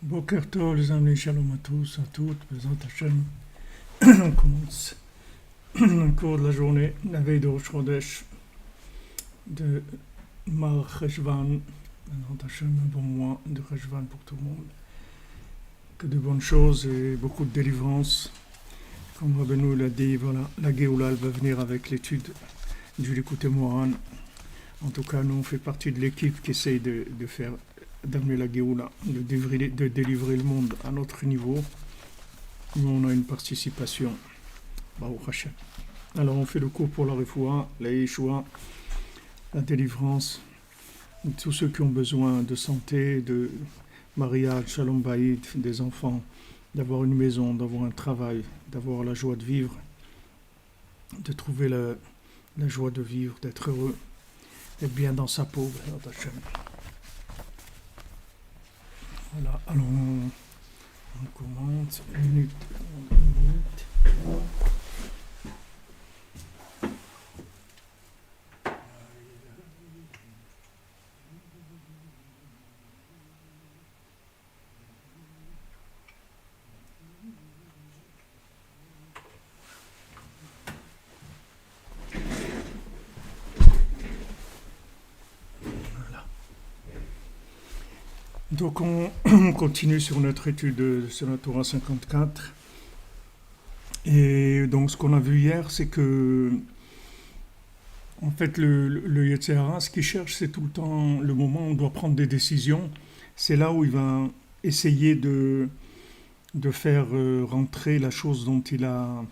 Boker Tov, les amis, shalom à tous, à toutes, Bezrat Hashem. On commence le cours de la journée, la veille de Rosh Chodesh, de Mar Cheshvan, Bezrat Hashem, un bon mois de Cheshvan pour tout le monde. Que de bonnes choses et beaucoup de délivrance. Comme Rabbeinu l'a dit, voilà, la Géoula va venir avec l'étude du Likutei Moharan. En tout cas, nous, on fait partie de l'équipe qui essaye d'amener la Géoula, de délivrer le monde à notre niveau. Nous, on a une participation. Baruch Hashem. Alors, on fait le cours pour la Refoua, la Yeshua, la délivrance, tous ceux qui ont besoin de santé, de mariage, shalom bayit, des enfants, d'avoir une maison, d'avoir un travail, d'avoir la joie de vivre, de trouver la joie de vivre, d'être heureux, d'être bien dans sa peau. Voilà, alors on commence, une minute. Donc on continue sur notre étude sur la Torah 54. Et donc ce qu'on a vu hier, c'est que en fait le Yetzer Hara, ce qu'il cherche, c'est tout le temps le moment où on doit prendre des décisions. C'est là où il va essayer de faire rentrer la chose dont il a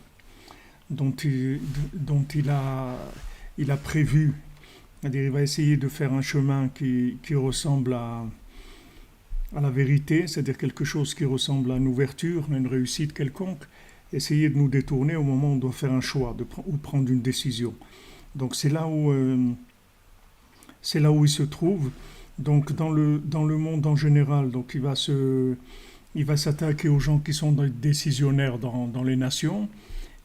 prévu. C'est-à-dire, il va essayer de faire un chemin qui ressemble à la vérité, c'est-à-dire quelque chose qui ressemble à une ouverture, à une réussite quelconque, essayer de nous détourner au moment où on doit faire un choix ou prendre une décision. Donc c'est là où il se trouve. Donc dans le monde en général, donc il va s'attaquer aux gens qui sont des décisionnaires dans les nations,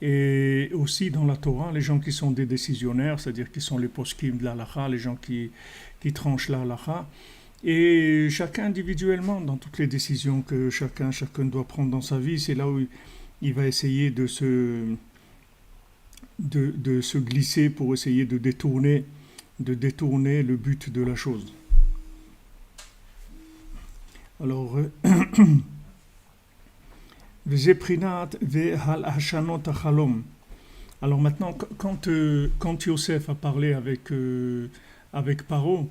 et aussi dans la Torah, les gens qui sont des décisionnaires, c'est-à-dire qui sont les poskim de la halakha, les gens qui tranchent la halakha. Et chacun individuellement, dans toutes les décisions que chacun doit prendre dans sa vie, c'est là où il va essayer de se glisser pour essayer de détourner le but de la chose. Alors, alors maintenant, quand Yosef a parlé avec Paro,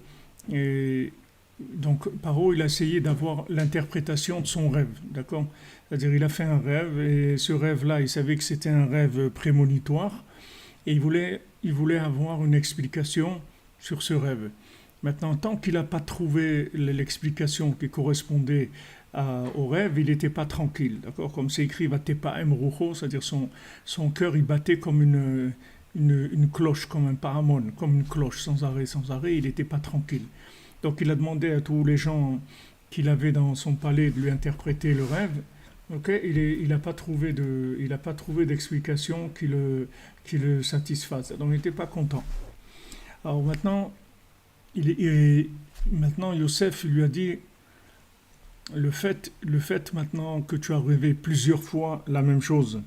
et donc Paro, il a essayé d'avoir l'interprétation de son rêve, d'accord ? C'est-à-dire, il a fait un rêve, et ce rêve-là, il savait que c'était un rêve prémonitoire, et il voulait avoir une explication sur ce rêve. Maintenant, tant qu'il n'a pas trouvé l'explication qui correspondait au rêve, il n'était pas tranquille, d'accord ? Comme c'est écrit, Vatepa Emrucho, c'est-à-dire son cœur, il battait comme une cloche, comme un paramon, comme une cloche, sans arrêt, il n'était pas tranquille. Donc il a demandé à tous les gens qu'il avait dans son palais de lui interpréter le rêve. Okay, il n'a pas trouvé d'explication qui le satisfasse. Donc il n'était pas content. Alors maintenant, Yosef lui a dit, le fait maintenant que tu as rêvé plusieurs fois la même chose,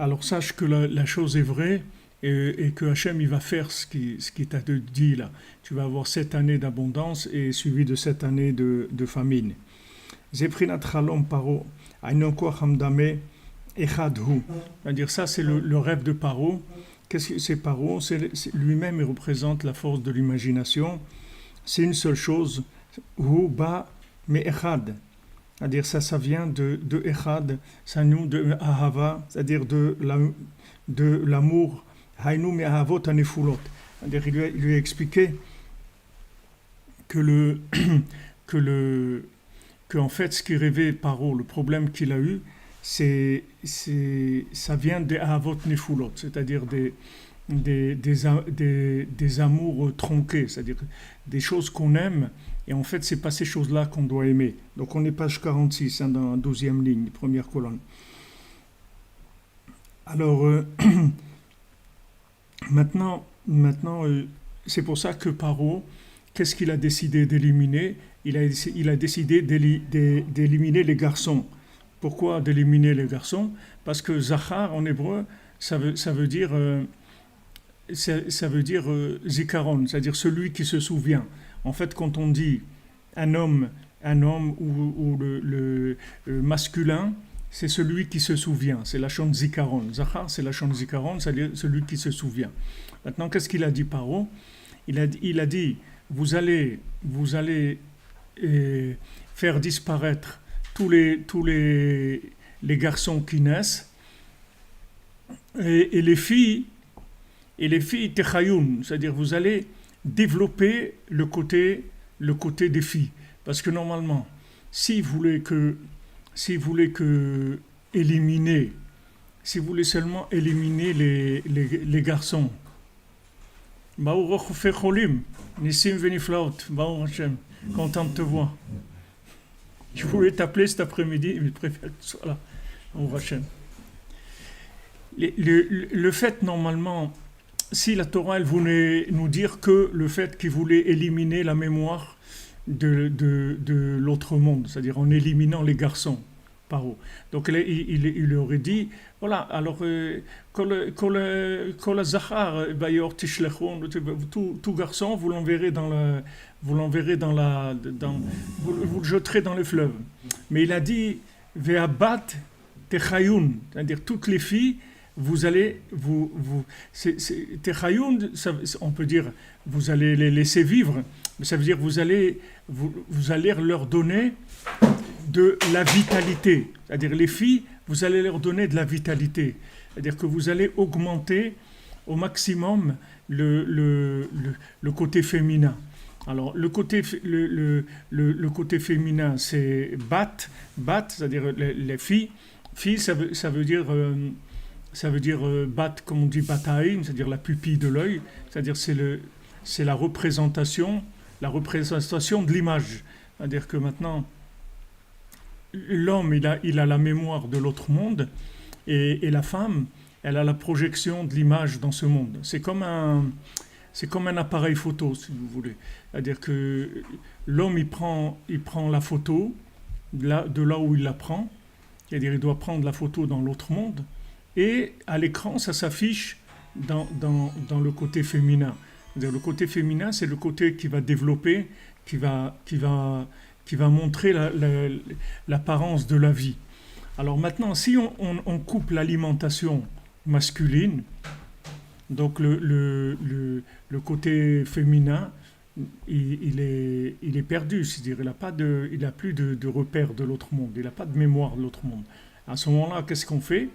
alors sache que la chose est vraie, et que Hachem il va faire ce qui t'a dit là. Tu vas avoir 7 années d'abondance et suivi de 7 années de famine. Zeprinat chalom paro, ainoko hamdame echadhu. C'est-à-dire ça, c'est le rêve de Paro. Qu'est-ce que c'est Paro ? Lui-même, il représente la force de l'imagination. C'est une seule chose, hu ba me echad. C'est-à-dire ça vient de Echad, ça nous de Ahava, c'est-à-dire de l'amour, Hainu mi Ahavot anefulot. C'est-à-dire il lui a expliqué que en fait ce qui rêvait Paro, le problème qu'il a eu, ça vient des Ahavot nefulot, c'est-à-dire des amours tronqués, c'est-à-dire des choses qu'on aime, et en fait, c'est pas ces choses-là qu'on doit aimer. Donc, on est page 46, dans la 12e ligne, première colonne. Alors, maintenant c'est pour ça que Paro, qu'est-ce qu'il a décidé d'éliminer? Il a décidé d'éliminer les garçons. Pourquoi d'éliminer les garçons? Parce que Zachar, en hébreu, ça veut dire zikaron, c'est-à-dire celui qui se souvient. En fait, quand on dit un homme ou le masculin, c'est celui qui se souvient, c'est la chante zikaron. Zachar, c'est la chante zikaron, c'est-à-dire celui qui se souvient. Maintenant, qu'est-ce qu'il a dit Paro? Il a dit, vous allez faire disparaître tous les garçons qui naissent, et les filles techayoun, c'est-à-dire vous allez développer le côté des filles, parce que normalement, si vous voulez seulement éliminer les garçons, Nissim veniflaot, Baruch Hashem, content de te voir. Je voulais t'appeler cet après-midi, mais je préfère que tu sois là. Baruch Hashem. Le fait, normalement, si la Torah elle voulait nous dire que le fait qu'il voulait éliminer la mémoire de l'autre monde, c'est-à-dire en éliminant les garçons, Paro. Donc il aurait dit, voilà, alors kol zachar bayor tishlechon, tout garçon vous l'enverrez vous le jeterez dans le fleuve. Mais il a dit ve'abat techayun, c'est-à-dire toutes les filles. Vous allez, techayoun, on peut dire, vous allez les laisser vivre, mais ça veut dire vous allez leur donner de la vitalité. C'est-à-dire les filles, vous allez leur donner de la vitalité. C'est-à-dire que vous allez augmenter au maximum le côté féminin. Alors le côté féminin, c'est bat, c'est-à-dire les filles. Filles, ça veut dire bat, comme on dit bataïn, c'est-à-dire la pupille de l'œil, c'est-à-dire c'est la représentation de l'image. C'est-à-dire que maintenant, l'homme, il a la mémoire de l'autre monde, et la femme, elle a la projection de l'image dans ce monde. C'est comme un appareil photo, si vous voulez. C'est-à-dire que l'homme, il prend la photo de là où il la prend, c'est-à-dire il doit prendre la photo dans l'autre monde, et à l'écran, ça s'affiche dans le côté féminin. C'est-à-dire le côté féminin, c'est le côté qui va développer, qui va montrer l'apparence de la vie. Alors maintenant, si on coupe l'alimentation masculine, donc le côté féminin, il est perdu, c'est-à-dire il n'a plus de repère de l'autre monde, il n'a pas de mémoire de l'autre monde. À ce moment-là, qu'est-ce qu'on fait?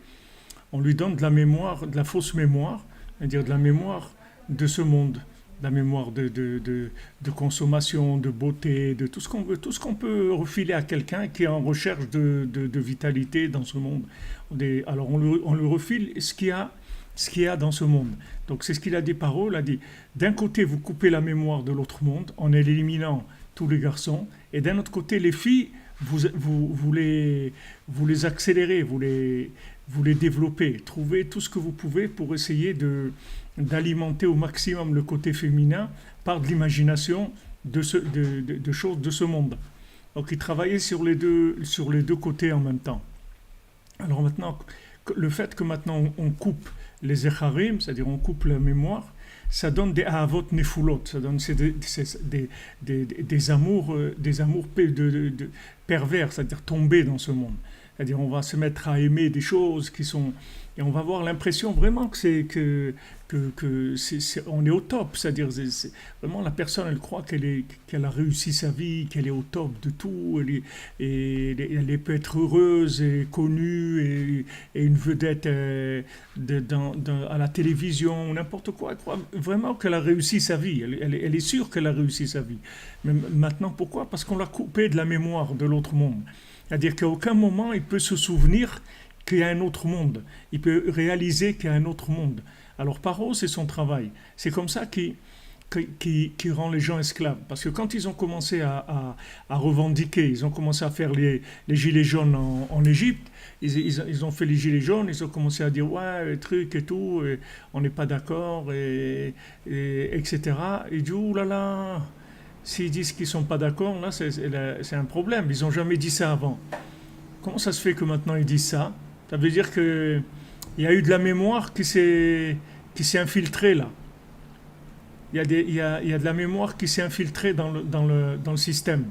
On lui donne de la mémoire, de la fausse mémoire, c'est-à-dire de la mémoire de ce monde, de la mémoire de consommation, de beauté, de tout ce qu'on peut refiler à quelqu'un qui est en recherche de vitalité dans ce monde. Alors on lui refile ce qu'il y a dans ce monde. Donc c'est ce qu'il a dit Paro, il a dit, d'un côté vous coupez la mémoire de l'autre monde en éliminant tous les garçons, et d'un autre côté les filles, vous les accélérez, vous les développez, trouvez tout ce que vous pouvez pour essayer d'alimenter au maximum le côté féminin par de l'imagination de choses de ce monde. Donc il travaillait sur les deux côtés en même temps. Alors maintenant, le fait que maintenant on coupe les echarim, c'est-à-dire on coupe la mémoire, ça donne des ahavot nefulot, ça donne des amours pervers, c'est-à-dire tomber dans ce monde. C'est-à-dire, on va se mettre à aimer des choses qui sont... Et on va avoir l'impression vraiment on est au top. C'est-à-dire, vraiment, la personne, elle croit qu'elle a réussi sa vie, qu'elle est au top de tout. Elle peut être heureuse et connue et une vedette à la télévision, n'importe quoi. Elle croit vraiment qu'elle a réussi sa vie. Elle est sûre qu'elle a réussi sa vie. Mais maintenant, pourquoi? Parce qu'on l'a coupé de la mémoire de l'autre monde. C'est-à-dire qu'à aucun moment, il peut se souvenir qu'il y a un autre monde. Il peut réaliser qu'il y a un autre monde. Alors, Paro, c'est son travail. C'est comme ça qui rend les gens esclaves. Parce que quand ils ont commencé à revendiquer, ils ont commencé à faire les gilets jaunes en Égypte, ils ont fait les gilets jaunes, ils ont commencé à dire ouais, les trucs et tout, et on n'est pas d'accord, etc. Et du coup, là, s'ils disent qu'ils ne sont pas d'accord, là, c'est un problème. Ils n'ont jamais dit ça avant. Comment ça se fait que maintenant ils disent ça? Ça veut dire qu'il y a eu de la mémoire qui s'est infiltrée là. Il y a de la mémoire qui s'est infiltrée dans le système.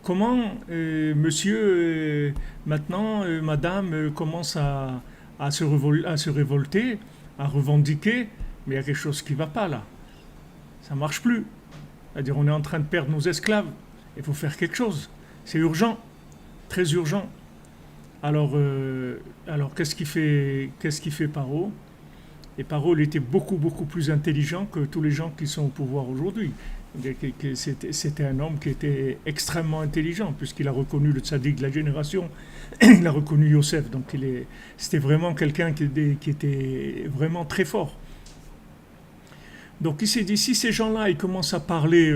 Comment monsieur, maintenant, madame commence à se révolter, à revendiquer, mais il y a quelque chose qui ne va pas là. Ça ne marche plus. C'est-à-dire on est en train de perdre nos esclaves. Il faut faire quelque chose. C'est urgent, très urgent. Alors qu'est-ce qu'il fait Paro? Et Paro, il était beaucoup, beaucoup plus intelligent que tous les gens qui sont au pouvoir aujourd'hui. C'était un homme qui était extrêmement intelligent, puisqu'il a reconnu le tzaddik de la génération, il a reconnu Yosef. Donc c'était vraiment quelqu'un qui était vraiment très fort. Donc il s'est dit, si ces gens-là, ils commencent à parler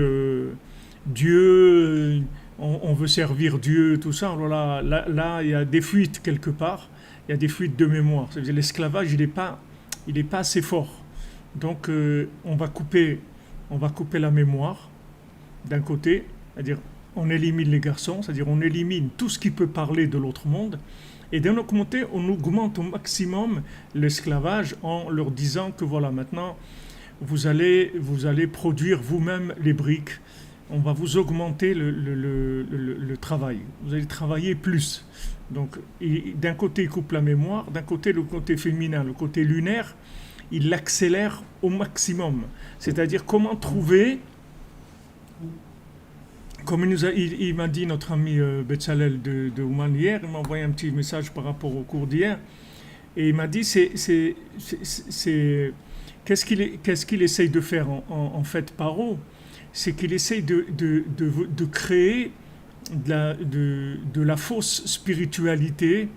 Dieu, on veut servir Dieu, tout ça, alors là, il y a des fuites quelque part, il y a des fuites de mémoire. C'est-à-dire l'esclavage, il n'est pas assez fort. Donc on va couper la mémoire d'un côté, c'est-à-dire on élimine les garçons, c'est-à-dire on élimine tout ce qui peut parler de l'autre monde, et d'un autre côté, on augmente au maximum l'esclavage en leur disant que voilà, maintenant, vous allez produire vous-même les briques, on va vous augmenter le travail, vous allez travailler plus. Donc d'un côté il coupe la mémoire, d'un côté le côté féminin, le côté lunaire, il l'accélère au maximum. C'est-à-dire comment trouver, comme il m'a dit notre ami Betzalel de Ouman hier, il m'a envoyé un petit message par rapport au cours d'hier, et il m'a dit qu'est-ce qu'il essaye de faire en fait Paro, c'est qu'il essaye de créer de la fausse spiritualité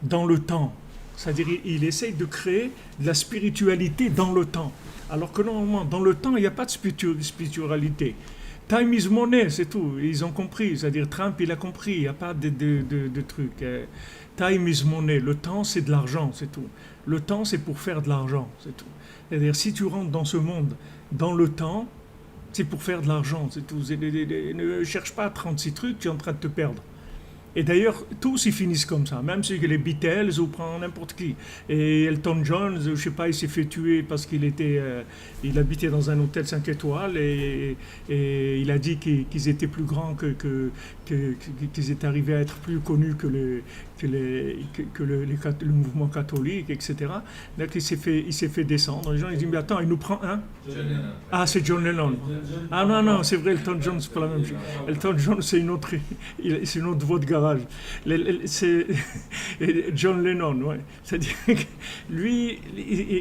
dans le temps. C'est-à-dire il essaye de créer de la spiritualité dans le temps. Alors que normalement, dans le temps, il n'y a pas de spiritualité. Time is money, c'est tout. Ils ont compris. C'est-à-dire Trump, il a compris. Il n'y a pas de truc. Time is money. Le temps, c'est de l'argent, c'est tout. Le temps, c'est pour faire de l'argent, c'est tout. C'est-à-dire si tu rentres dans ce monde, dans le temps, c'est pour faire de l'argent, c'est tout. Ne cherche pas 36 trucs, tu es en train de te perdre. Et d'ailleurs, tous ils finissent comme ça, même si les Beatles ou prend n'importe qui. Et Elton John, je sais pas, il s'est fait tuer parce il habitait dans un hôtel 5 étoiles et il a dit qu'ils étaient plus grands qu'ils étaient arrivés à être plus connus que le mouvement catholique, etc. Donc il s'est fait descendre. Les gens ils disent mais attends, il nous prend un. Ah, c'est John Lennon. Ah non, c'est vrai, Elton John c'est pas la même chose. Elton John c'est une autre voie de garage. C'est John Lennon, ouais. C'est-à-dire lui,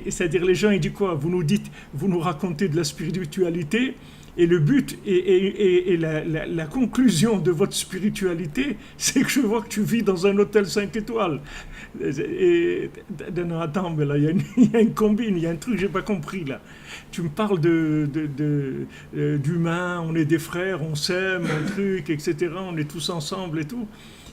c'est-à-dire les gens ils disent quoi? Vous nous racontez de la spiritualité. Et le but et la conclusion de votre spiritualité, c'est que je vois que tu vis dans un hôtel 5 étoiles. Et non, attends, mais là, il y a une combine, il y a un truc que je n'ai pas compris là. Tu me parles d'humain, on est des frères, on s'aime, un truc, etc. On est tous ensemble et tout.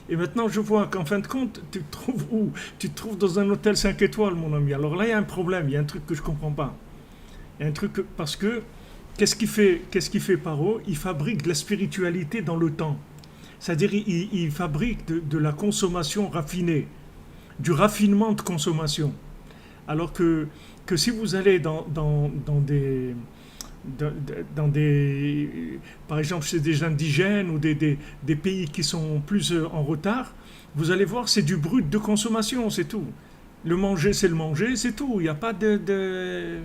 Et maintenant, je vois qu'en fin de compte, tu te trouves où? Tu te trouves dans un hôtel 5 étoiles, mon ami. Alors là, il y a un problème, il y a un truc que je ne comprends pas. Il y a un truc parce que Qu'est-ce qu'il fait Paro? Il fabrique de la spiritualité dans le temps. C'est-à-dire il fabrique de la consommation raffinée, du raffinement de consommation. Alors que si vous allez dans dans des, par exemple, chez des indigènes ou des pays qui sont plus en retard, vous allez voir, c'est du brut de consommation, c'est tout. Le manger, c'est le manger, c'est tout. Il n'y a pas de...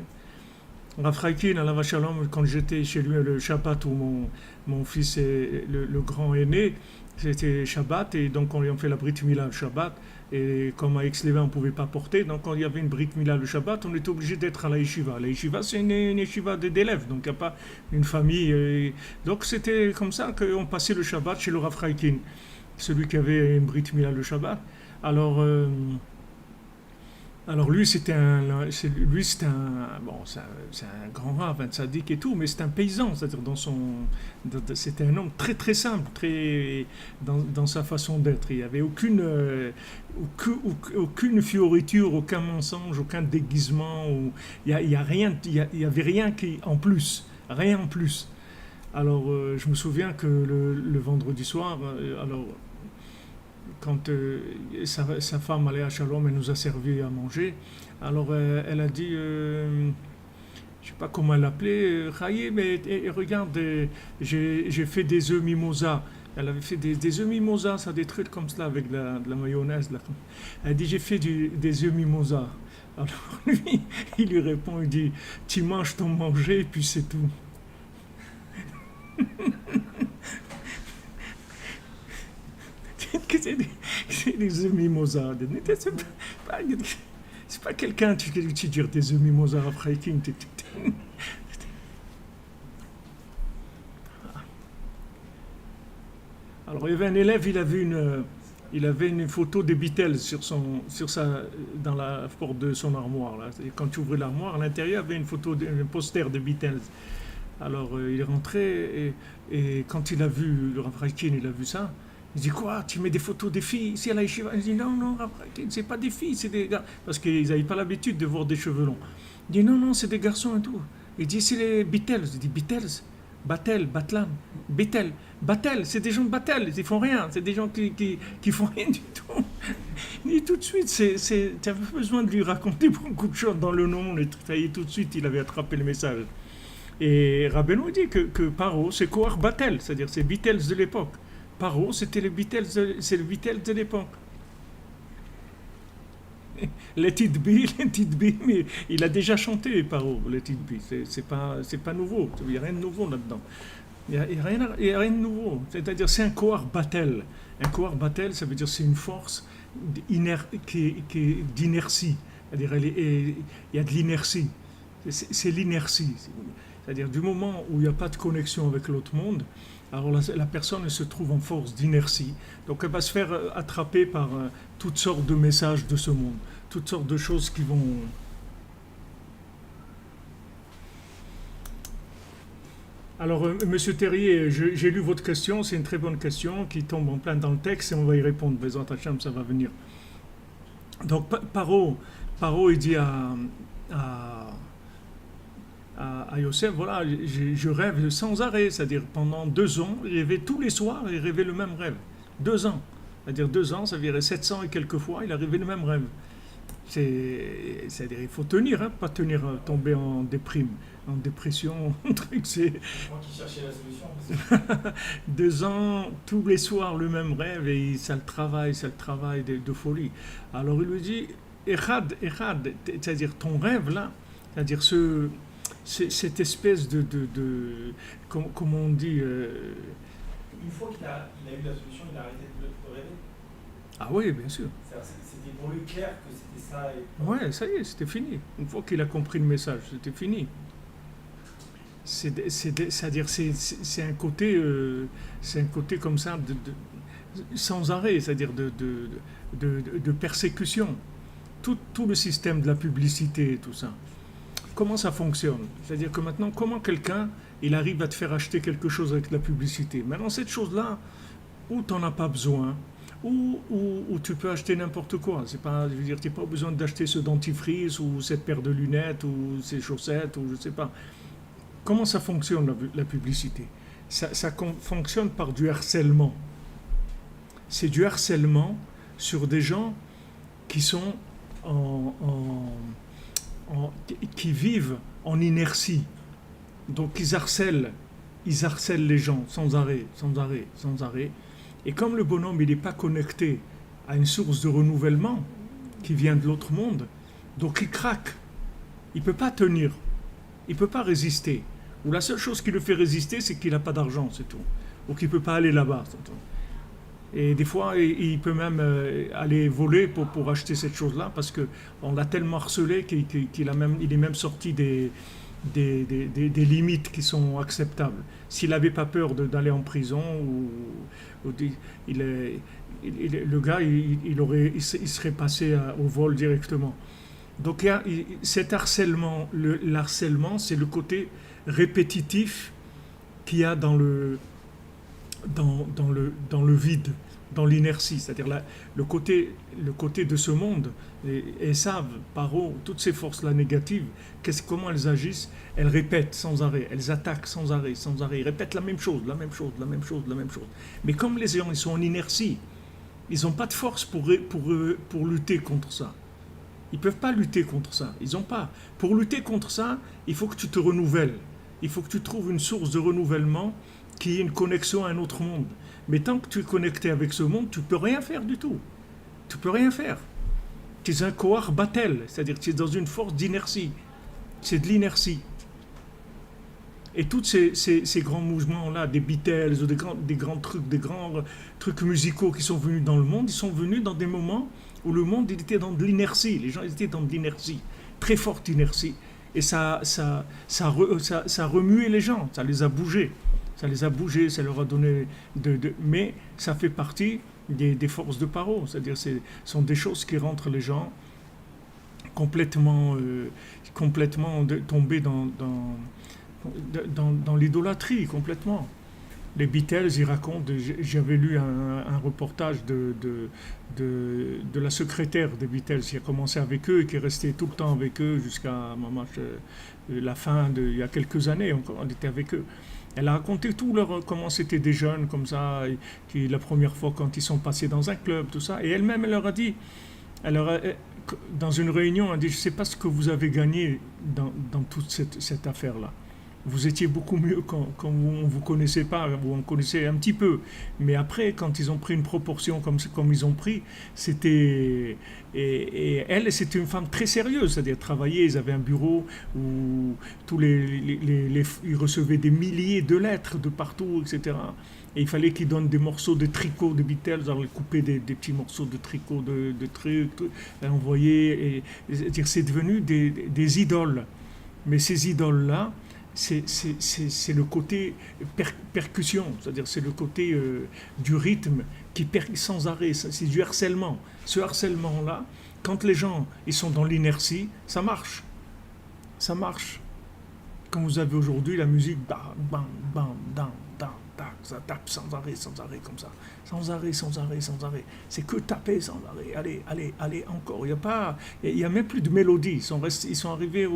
Rafraikin, à la Vachalom, quand j'étais chez lui le Shabbat où mon fils, le grand est né, c'était Shabbat, et donc on lui a fait la Brit Mila le Shabbat. Et comme à Aix-les-Bains, on ne pouvait pas porter, donc quand il y avait une Brit Mila le Shabbat, on était obligé d'être à la yeshiva. La yeshiva, c'est une yeshiva d'élèves, donc il n'y a pas une famille. Donc c'était comme ça qu'on passait le Shabbat chez le Rafraikin, celui qui avait une Brit Mila le Shabbat. Alors, alors c'est un grand rave, un tzaddik et tout, mais c'est un paysan, c'est-à-dire c'était un homme très très simple, très dans sa façon d'être. Il n'y avait aucune fioriture, aucun mensonge, aucun déguisement, il y a rien, il y avait rien en plus, rien en plus. Alors je me souviens que le vendredi soir, alors quand sa femme allait à Shalom, elle nous a servi à manger. Alors elle a dit, je ne sais pas comment elle l'appelait, Chaye, mais regarde, j'ai fait des œufs mimosa. Elle avait fait des œufs mimosa, ça, des trucs comme cela avec de la mayonnaise. Là. Elle dit, j'ai fait des œufs mimosa. Alors lui, il lui répond, il dit, tu manges ton manger, et puis c'est tout. C'est des œufs mimosa. C'est pas quelqu'un qui dire des œufs mimosa après King. Alors il y avait un élève, il avait une photo des Beatles dans la porte de son armoire. Là. Et quand tu ouvrais l'armoire, à l'intérieur, il y avait un poster des Beatles. Alors il est rentré et quand il a vu le Rav Reikin, il a vu ça. Il dit quoi? Tu mets des photos des filles ici à la yeshiva? Il dit non, c'est pas des filles, c'est des gars. Parce qu'ils n'avaient pas l'habitude de voir des cheveux longs. Il dit non, c'est des garçons et tout. Il dit c'est les Beatles. Il dit Beatles, Batel, Batlam, Beatle, Batel, c'est des gens de Batel, ils font rien, c'est des gens qui font rien du tout. Il dit tout de suite, tu n'avais pas besoin de lui raconter beaucoup de choses dans le nom, tout de suite, il avait attrapé le message. Et Rabbeinu dit que Paro, c'est Kohar Batel, c'est-à-dire c'est Beatles de l'époque. Paro, c'est le Beatles de l'époque. Let it be, mais il a déjà chanté Paro, Let it be. C'est pas nouveau, il n'y a rien de nouveau là-dedans. Il n'y a rien de nouveau. C'est-à-dire, c'est un Kohar Batel. Un Kohar Batel, ça veut dire c'est une force qui est d'inertie. C'est-à-dire, il y a de l'inertie. C'est l'inertie. C'est-à-dire, du moment où il n'y a pas de connexion avec l'autre monde, alors la personne elle se trouve en force d'inertie. Donc elle va se faire attraper par toutes sortes de messages de ce monde, toutes sortes de choses qui vont... Alors, Monsieur Terrier, j'ai lu votre question, c'est une très bonne question qui tombe en plein dans le texte et on va y répondre. Bézant Hachem, ça va venir. Donc, Paro il dit à Yosef, voilà, je rêve sans arrêt, c'est-à-dire pendant 2 ans, il rêvait tous les soirs, il rêvait le même rêve. 2 ans. C'est-à-dire 2 ans, ça veut dire 700 et quelques fois, il a rêvé le même rêve. C'est-à-dire, il faut tenir, pas tomber en dépression, un truc, c'est... Moi qui cherchais la solution. 2 ans, tous les soirs, le même rêve, et ça le travaille de folie. Alors il lui dit, Echad, c'est-à-dire ton rêve là, c'est-à-dire cette espèce de comment on dit... Une fois qu'il a eu la solution, il a arrêté de rêver. Ah oui, bien sûr. C'était pour lui clair que c'était ça. Ouais, ça y est, c'était fini. Une fois qu'il a compris le message, c'était fini. C'est-à-dire, c'est un côté comme ça, sans arrêt, c'est-à-dire de persécution. Tout le système de la publicité et tout ça. Comment ça fonctionne? C'est-à-dire que maintenant, comment quelqu'un, il arrive à te faire acheter quelque chose avec la publicité? Maintenant, cette chose-là, où tu n'en as pas besoin, où tu peux acheter n'importe quoi. C'est pas, je veux dire, tu n'as pas besoin d'acheter ce dentifrice ou cette paire de lunettes ou ces chaussettes ou je ne sais pas. Comment ça fonctionne la publicité? Ça fonctionne par du harcèlement. C'est du harcèlement sur des gens qui sont qui vivent en inertie. Donc ils harcèlent les gens sans arrêt, sans arrêt, sans arrêt. Et comme le bonhomme, il n'est pas connecté à une source de renouvellement qui vient de l'autre monde, donc il craque. Il ne peut pas tenir. Il ne peut pas résister. Ou la seule chose qui le fait résister, c'est qu'il n'a pas d'argent, c'est tout. Ou qu'il ne peut pas aller là-bas, c'est tout. Et des fois, il peut même aller voler pour acheter cette chose-là, parce qu'on l'a tellement harcelé qu'il est même sorti des limites qui sont acceptables. S'il n'avait pas peur d'aller en prison, le gars, il serait passé au vol directement. Donc cet harcèlement, l'harcèlement, c'est le côté répétitif qu'il y a dans le vide, dans l'inertie, c'est-à-dire le côté de ce monde. Et savent, Paro, toutes ces forces-là négatives, comment elles agissent? Elles répètent sans arrêt, elles attaquent sans arrêt, sans arrêt. Ils répètent la même chose, la même chose, la même chose, la même chose. Mais comme les gens, ils sont en inertie, ils n'ont pas de force pour lutter contre ça. Ils ne peuvent pas lutter contre ça. Ils n'ont pas. Pour lutter contre ça, il faut que tu te renouvelles. Il faut que tu trouves une source de renouvellement qui ait une connexion à un autre monde. Mais tant que tu es connecté avec ce monde, tu ne peux rien faire du tout. Tu ne peux rien faire. Tu es un kohar batel, c'est-à-dire que tu es dans une force d'inertie. C'est de l'inertie. Et tous ces grands mouvements-là, des Beatles, ou des grands trucs musicaux qui sont venus dans le monde, ils sont venus dans des moments où le monde il était dans de l'inertie. Les gens étaient dans de l'inertie, très forte inertie. Et ça remuait les gens, ça les a bougés. Ça les a bougés, ça leur a donné mais ça fait partie des forces de Paro. C'est-à-dire ce sont des choses qui rentrent les gens complètement tombés dans l'idolâtrie, complètement. Les Beatles, ils racontent, j'avais lu un reportage de la secrétaire des Beatles qui a commencé avec eux et qui est restée tout le temps avec eux jusqu'à la fin, il y a quelques années, on était avec eux. Elle a raconté comment c'était des jeunes comme ça, la première fois quand ils sont passés dans un club, tout ça. Et elle-même, elle leur a dit, dans une réunion, elle a dit, je ne sais pas ce que vous avez gagné dans toute cette affaire-là. Vous étiez beaucoup mieux quand on ne vous connaissait pas, ou on connaissait un petit peu. Mais après, quand ils ont pris une proportion comme ils ont pris, c'était... Et elle, c'était une femme très sérieuse, c'est-à-dire travailler, ils avaient un bureau où ils recevaient des milliers de lettres de partout, etc. Et il fallait qu'ils donnent des morceaux de tricot de Beatles, alors ils coupaient des petits morceaux de tricot de trucs, envoyaient. C'est devenu des idoles. Mais ces idoles-là, c'est le côté percussion, c'est-à-dire c'est le côté du rythme qui percute sans arrêt, c'est du harcèlement. Ce harcèlement-là, quand les gens ils sont dans l'inertie, ça marche. Ça marche. Quand vous avez aujourd'hui la musique, bam, bam, bam, bam, bam, tac, ça tape sans arrêt, comme ça. Sans arrêt, sans arrêt, sans arrêt. C'est que taper sans arrêt. Allez, encore. Il y a même plus de mélodie. Ils sont arrivés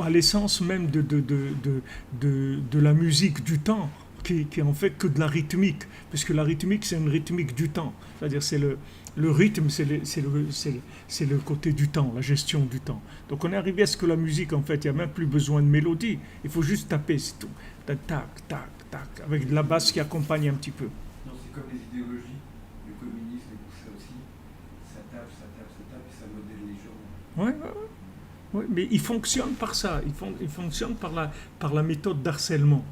à l'essence même de la musique du temps, qui est en fait que de la rythmique, puisque la rythmique c'est une rythmique du temps, c'est-à-dire c'est le rythme, c'est le côté du temps, la gestion du temps. Donc on est arrivé à ce que la musique, en fait, il n'y a même plus besoin de mélodie, il faut juste taper, c'est tout. Tac, tac, tac, avec de la basse qui accompagne un petit peu. Non, c'est comme les idéologies, le communisme et tout ça aussi, ça tape, et ça modèle les gens. Ouais. Oui, mais ils fonctionnent par ça, ils fonctionnent par la méthode d'harcèlement.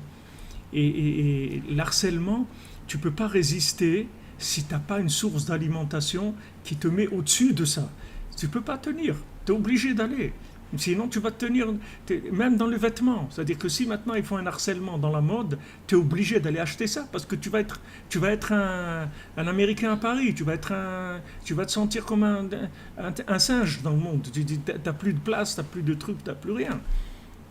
Et l'harcèlement, tu ne peux pas résister si tu n'as pas une source d'alimentation qui te met au-dessus de ça. Tu ne peux pas tenir, tu es obligé d'aller. Sinon, tu vas tenir, même dans le vêtement. C'est-à-dire que si maintenant ils font un harcèlement dans la mode, tu es obligé d'aller acheter ça parce que tu vas être un Américain à Paris, tu vas te sentir comme un singe dans le monde. Tu n'as plus de place, tu n'as plus de trucs, tu n'as plus rien.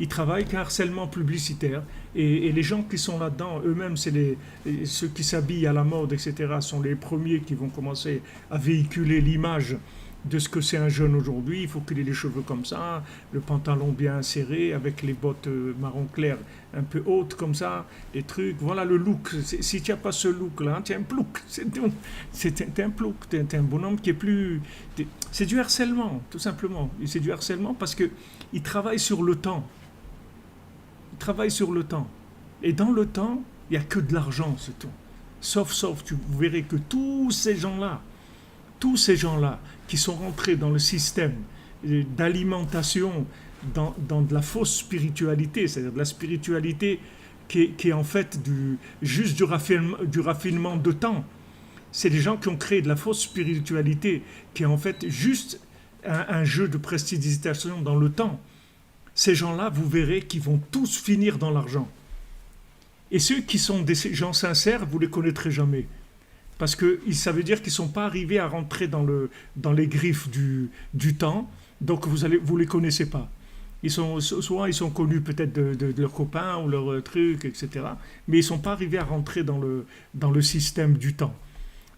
Ils travaillent qu'un harcèlement publicitaire. Et les gens qui sont là-dedans, eux-mêmes, ceux qui s'habillent à la mode, etc., sont les premiers qui vont commencer à véhiculer l'image de ce que c'est un jeune aujourd'hui. Il faut qu'il ait les cheveux comme ça, le pantalon bien serré, avec les bottes marron clair un peu hautes comme ça, les trucs. Voilà le look. Si tu n'as pas ce look-là, tu es un plouc. C'est un plouc. Tu es un bonhomme qui est plus... C'est du harcèlement, tout simplement. C'est du harcèlement parce qu'il travaille sur le temps. Il travaille sur le temps. Et dans le temps, il n'y a que de l'argent, c'est tout. Sauf, vous verrez que tous ces gens-là qui sont rentrés dans le système d'alimentation, dans de la fausse spiritualité, c'est-à-dire de la spiritualité qui est en fait juste du raffinement de temps. C'est des gens qui ont créé de la fausse spiritualité, qui est en fait juste un jeu de prestidigitation dans le temps. Ces gens-là, vous verrez qu'ils vont tous finir dans l'argent. Et ceux qui sont des gens sincères, vous ne les connaîtrez jamais. Parce que ça veut dire qu'ils ne sont pas arrivés à rentrer dans les griffes du temps, donc vous ne les connaissez pas. Soit ils sont connus peut-être de leurs copains ou leurs trucs, etc. Mais ils ne sont pas arrivés à rentrer dans le système du temps.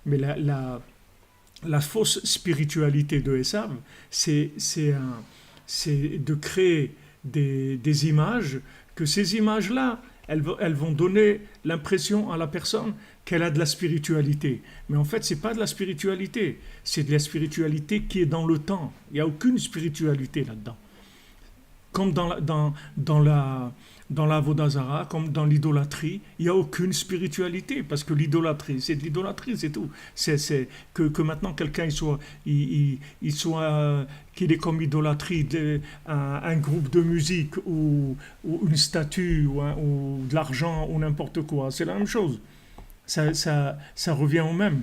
Mais la fausse spiritualité de Esav, c'est de créer des images, que ces images-là, elles vont donner l'impression à la personne qu'elle a de la spiritualité. Mais en fait, ce n'est pas de la spiritualité, c'est de la spiritualité qui est dans le temps. Il n'y a aucune spiritualité là-dedans. Comme dans la Vodazara, comme dans l'idolâtrie, il n'y a aucune spiritualité, parce que l'idolâtrie, c'est de l'idolâtrie, c'est tout. C'est que maintenant quelqu'un qu'il ait comme idolâtrie un groupe de musique ou une statue ou de l'argent ou n'importe quoi, c'est la même chose. Ça revient au même.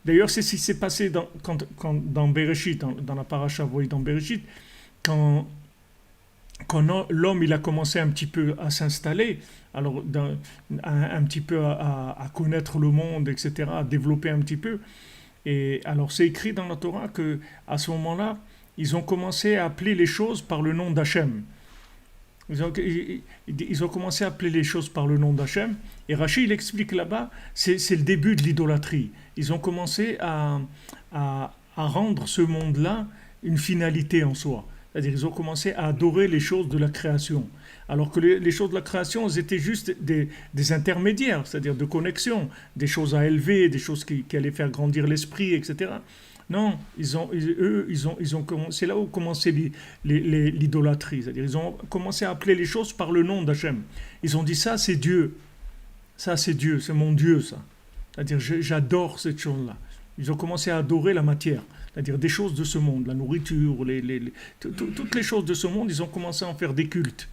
D'ailleurs, c'est ce qui s'est passé dans Bereshit, dans la paracha, vous voyez, dans Bereshit, quand l'homme il a commencé un petit peu à s'installer, alors un petit peu à connaître le monde, etc., à développer un petit peu. Et alors c'est écrit dans la Torah que à ce moment-là, ils ont commencé à appeler les choses par le nom d'Hachem. Ils ont commencé à appeler les choses par le nom d'Hachem. Et Rashi, il explique là-bas, c'est le début de l'idolâtrie. Ils ont commencé à rendre ce monde-là une finalité en soi. C'est-à-dire qu'ils ont commencé à adorer les choses de la création. Alors que les choses de la création, elles étaient juste des intermédiaires, c'est-à-dire de connexion, des choses à élever, des choses qui allaient faire grandir l'esprit, etc. Non, c'est là où commençait l'idolâtrie. C'est-à-dire ils ont commencé à appeler les choses par le nom d'Hachem. Ils ont dit ça, c'est Dieu. Ça, c'est Dieu, c'est mon Dieu, ça. C'est-à-dire j'adore cette chose-là. Ils ont commencé à adorer la matière. C'est-à-dire des choses de ce monde, la nourriture, toutes les choses de ce monde, ils ont commencé à en faire des cultes.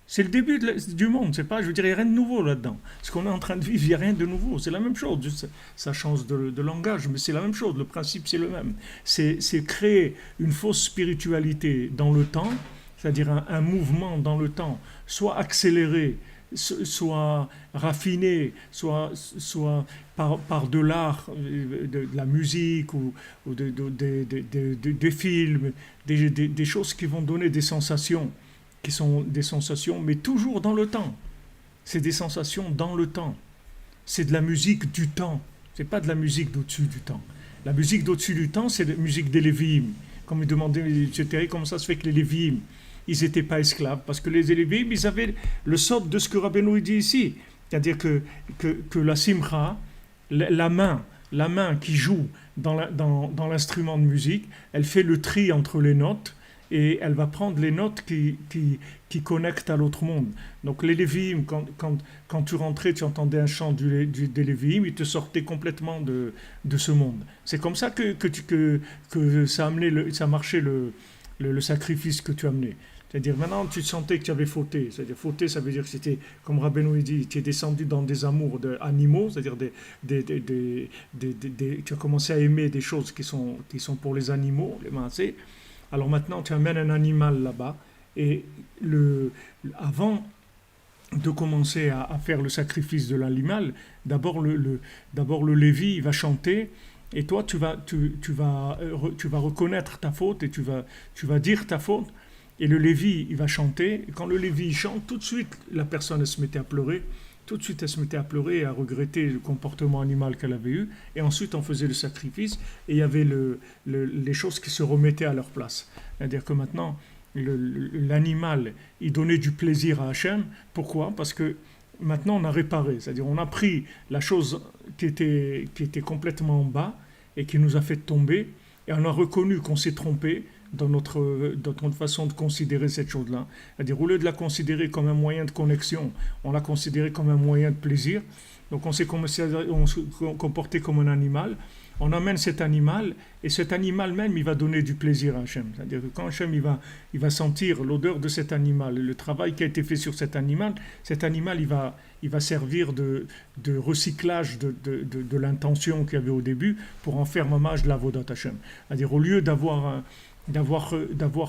C'est le début du monde, c'est pas, je veux dire, il n'y a rien de nouveau là-dedans. Ce qu'on est en train de vivre, il n'y a rien de nouveau, c'est la même chose, ça change de langage, mais c'est la même chose, le principe c'est le même. C'est créer une fausse spiritualité dans le temps, c'est-à-dire un mouvement dans le temps, soit accéléré, soit raffiné, soit par de l'art, de la musique ou des films, des choses qui vont donner des sensations, qui sont des sensations, mais toujours dans le temps. C'est des sensations dans le temps. C'est de la musique du temps. C'est pas de la musique d'au-dessus du temps. La musique d'au-dessus du temps, c'est la musique des Lévi'im. Comme il demandait, etc., comment ça se fait que les Lévi'im, ils n'étaient pas esclaves, parce que les Lévi'im, ils avaient le sort de ce que Rabbeinu dit ici. C'est-à-dire que la simcha, la main qui joue dans l'instrument de musique, elle fait le tri entre les notes et elle va prendre les notes qui connectent à l'autre monde. Donc les Lévi'im, quand tu rentrais, tu entendais un chant des Lévi'im, ils te sortaient complètement de ce monde. C'est comme ça que ça marchait le sacrifice que tu amenais. C'est-à-dire maintenant tu sentais que tu avais fauté. C'est-à-dire fauté, ça veut dire que c'était, comme Rabbeinu dit, tu es descendu dans des amours d'animaux, c'est-à-dire tu as commencé à aimer des choses qui sont pour les animaux, les massés. Alors maintenant tu amènes un animal là-bas et avant de commencer à faire le sacrifice de l'animal, d'abord le Lévi il va chanter. Et toi, tu vas reconnaître ta faute et tu vas dire ta faute. Et le Lévi, il va chanter. Et quand le Lévi chante, tout de suite, la personne, elle se mettait à pleurer. Tout de suite, elle se mettait à pleurer et à regretter le comportement animal qu'elle avait eu. Et ensuite, on faisait le sacrifice. Et il y avait les choses qui se remettaient à leur place. C'est-à-dire que maintenant, l'animal, il donnait du plaisir à Hachem. Pourquoi ? Parce que maintenant, on a réparé. C'est-à-dire, on a pris la chose qui était complètement en bas et qui nous a fait tomber. Et on a reconnu qu'on s'est trompé. dans notre façon de considérer cette chose-là. C'est-à-dire, au lieu de la considérer comme un moyen de connexion, on l'a considérée comme un moyen de plaisir. Donc on s'est comporté comme un animal. On amène cet animal, et cet animal même, il va donner du plaisir à Hachem. C'est-à-dire que quand Hachem il va sentir l'odeur de cet animal, et le travail qui a été fait sur cet animal, il va servir de recyclage de l'intention qu'il y avait au début pour en faire hommage de la Vodat Hachem. C'est-à-dire, au lieu d'avoir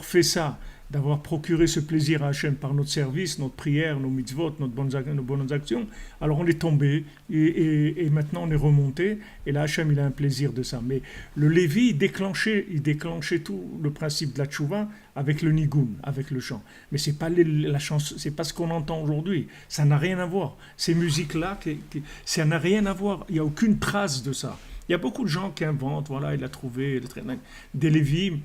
fait ça, d'avoir procuré ce plaisir à Hachem par notre service, notre prière, nos mitzvot, nos bonnes actions, alors on est tombé et maintenant on est remonté, et là Hachem il a un plaisir de ça. Mais le Lévi il déclenchait tout le principe de la tchouva avec le nigun, avec le chant. Mais c'est pas la chanson, c'est pas ce qu'on entend aujourd'hui. Ça n'a rien à voir. Ces musiques-là, ça n'a rien à voir. Il n'y a aucune trace de ça. Il y a beaucoup de gens qui inventent, voilà, il a trouvé des Lévi.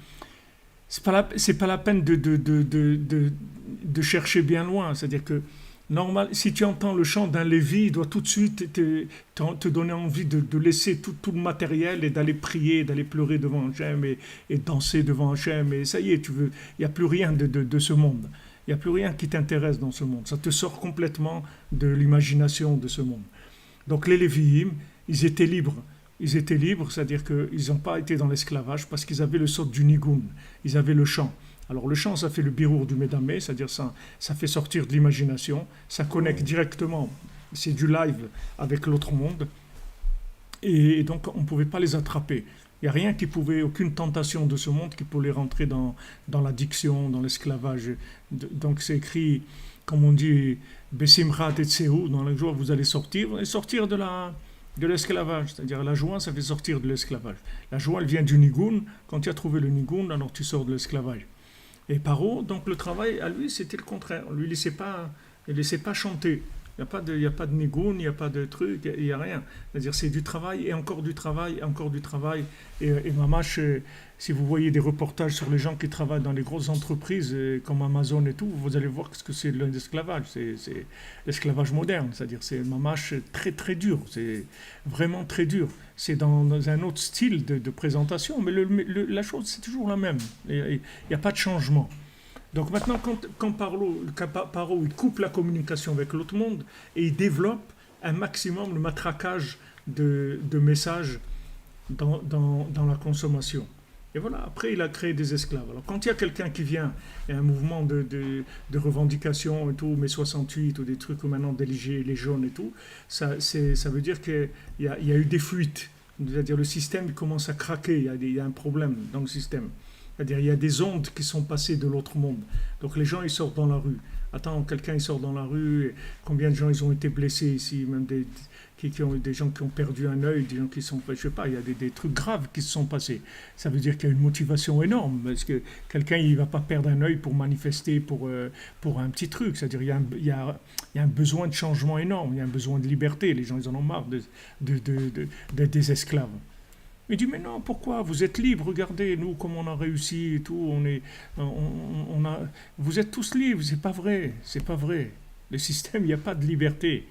C'est pas la peine de chercher bien loin. C'est-à-dire que, normal, si tu entends le chant d'un Lévi, il doit tout de suite te donner envie de laisser tout le matériel et d'aller prier, d'aller pleurer devant Hachem et danser devant Hachem. Et ça y est, il n'y a plus rien de ce monde. Il n'y a plus rien qui t'intéresse dans ce monde. Ça te sort complètement de l'imagination de ce monde. Donc les Lévi'im, ils étaient libres. Ils étaient libres, c'est-à-dire qu'ils n'ont pas été dans l'esclavage parce qu'ils avaient le sort du nigun, ils avaient le chant. Alors le chant, ça fait le birour du médamé, c'est-à-dire ça fait sortir de l'imagination, ça connecte directement, c'est du live avec l'autre monde, et donc on ne pouvait pas les attraper. Il n'y a rien aucune tentation de ce monde qui pouvait rentrer dans l'addiction, dans l'esclavage. Donc c'est écrit, comme on dit, Besimcha Tetseu, dans la joie vous allez sortir de l'esclavage, c'est-à-dire la joie, ça fait sortir de l'esclavage. La joie, elle vient du nigun. Quand tu as trouvé le nigun, alors tu sors de l'esclavage. Et Paro, donc le travail, à lui, c'était le contraire. On lui laissait pas chanter. Il n'y a pas de nigun, il n'y a pas de truc, il n'y a rien. C'est-à-dire c'est du travail et encore du travail, et encore du travail. Et mamash, si vous voyez des reportages sur les gens qui travaillent dans les grosses entreprises comme Amazon et tout, vous allez voir ce que c'est l'esclavage. C'est l'esclavage moderne, c'est-à-dire c'est mamash très très dur, c'est vraiment très dur. C'est dans un autre style de présentation, mais la chose c'est toujours la même. Il n'y a pas de changement. Donc maintenant, quand Paro il coupe la communication avec l'autre monde et il développe un maximum le matraquage de messages dans la consommation. Et voilà, après il a créé des esclaves. Alors quand il y a quelqu'un qui vient, il y a un mouvement de revendication et tout, mai 68 ou des trucs où maintenant déliger les jaunes et tout, ça veut dire qu'il y a eu des fuites. C'est-à-dire le système il commence à craquer, il y a un problème dans le système. C'est-à-dire il y a des ondes qui sont passées de l'autre monde. Donc les gens ils sortent dans la rue. Attends, quelqu'un il sort dans la rue, et combien de gens ils ont été blessés ici, même des gens qui ont perdu un œil, des gens qui sont, je sais pas, il y a des trucs graves qui se sont passés. Ça veut dire qu'il y a une motivation énorme, parce que quelqu'un il va pas perdre un œil pour manifester pour un petit truc. C'est-à-dire il y a un besoin de changement énorme, il y a un besoin de liberté. Les gens ils en ont marre d'être des esclaves. Il dit mais non, pourquoi vous êtes libres, regardez nous comment on a réussi et tout, vous êtes tous libres, c'est pas vrai. Le système, il n'y a pas de liberté.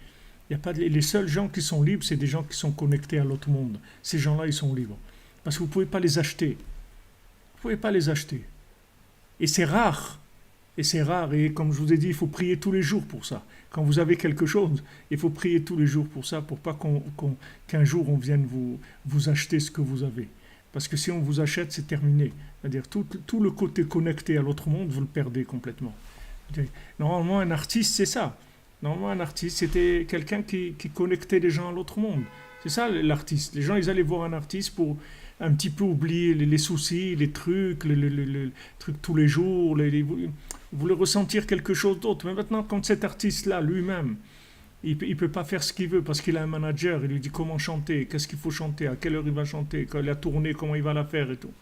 Les seuls gens qui sont libres, c'est des gens qui sont connectés à l'autre monde. Ces gens-là, ils sont libres. Parce que vous ne pouvez pas les acheter. Et c'est rare. Et comme je vous ai dit, il faut prier tous les jours pour ça. Quand vous avez quelque chose, il faut prier tous les jours pour ça, pour pas qu'un jour on vienne vous acheter ce que vous avez. Parce que si on vous achète, c'est terminé. C'est-à-dire tout le côté connecté à l'autre monde, vous le perdez complètement. Normalement, un artiste, c'est ça. Normalement, un artiste, c'était quelqu'un qui connectait les gens à l'autre monde. C'est ça l'artiste. Les gens, ils allaient voir un artiste pour un petit peu oublier les soucis, les trucs, les trucs tous les jours. Vous voulez ressentir quelque chose d'autre. Mais maintenant, quand cet artiste-là, lui-même, il ne peut pas faire ce qu'il veut parce qu'il a un manager, il lui dit comment chanter, qu'est-ce qu'il faut chanter, à quelle heure il va chanter, la tournée, comment il va la faire et tout.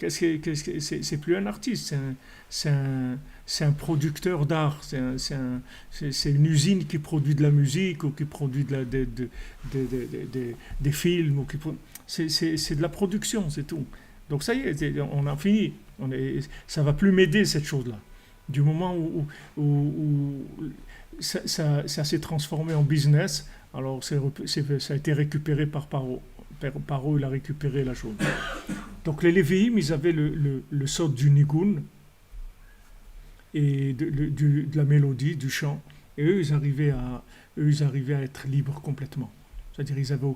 C'est plus un artiste, c'est un producteur d'art, c'est une usine qui produit de la musique ou qui produit des films. C'est de la production, c'est tout. Donc ça y est, on a fini. Ça ne va plus m'aider cette chose-là. Du moment où ça s'est transformé en business, alors ça a été récupéré par Paro. par où il a récupéré la chose. Donc les Lévi'im, ils avaient le sod du nigun et de la mélodie, du chant, et eux, ils arrivaient à être libres complètement. C'est-à-dire, ils n'avaient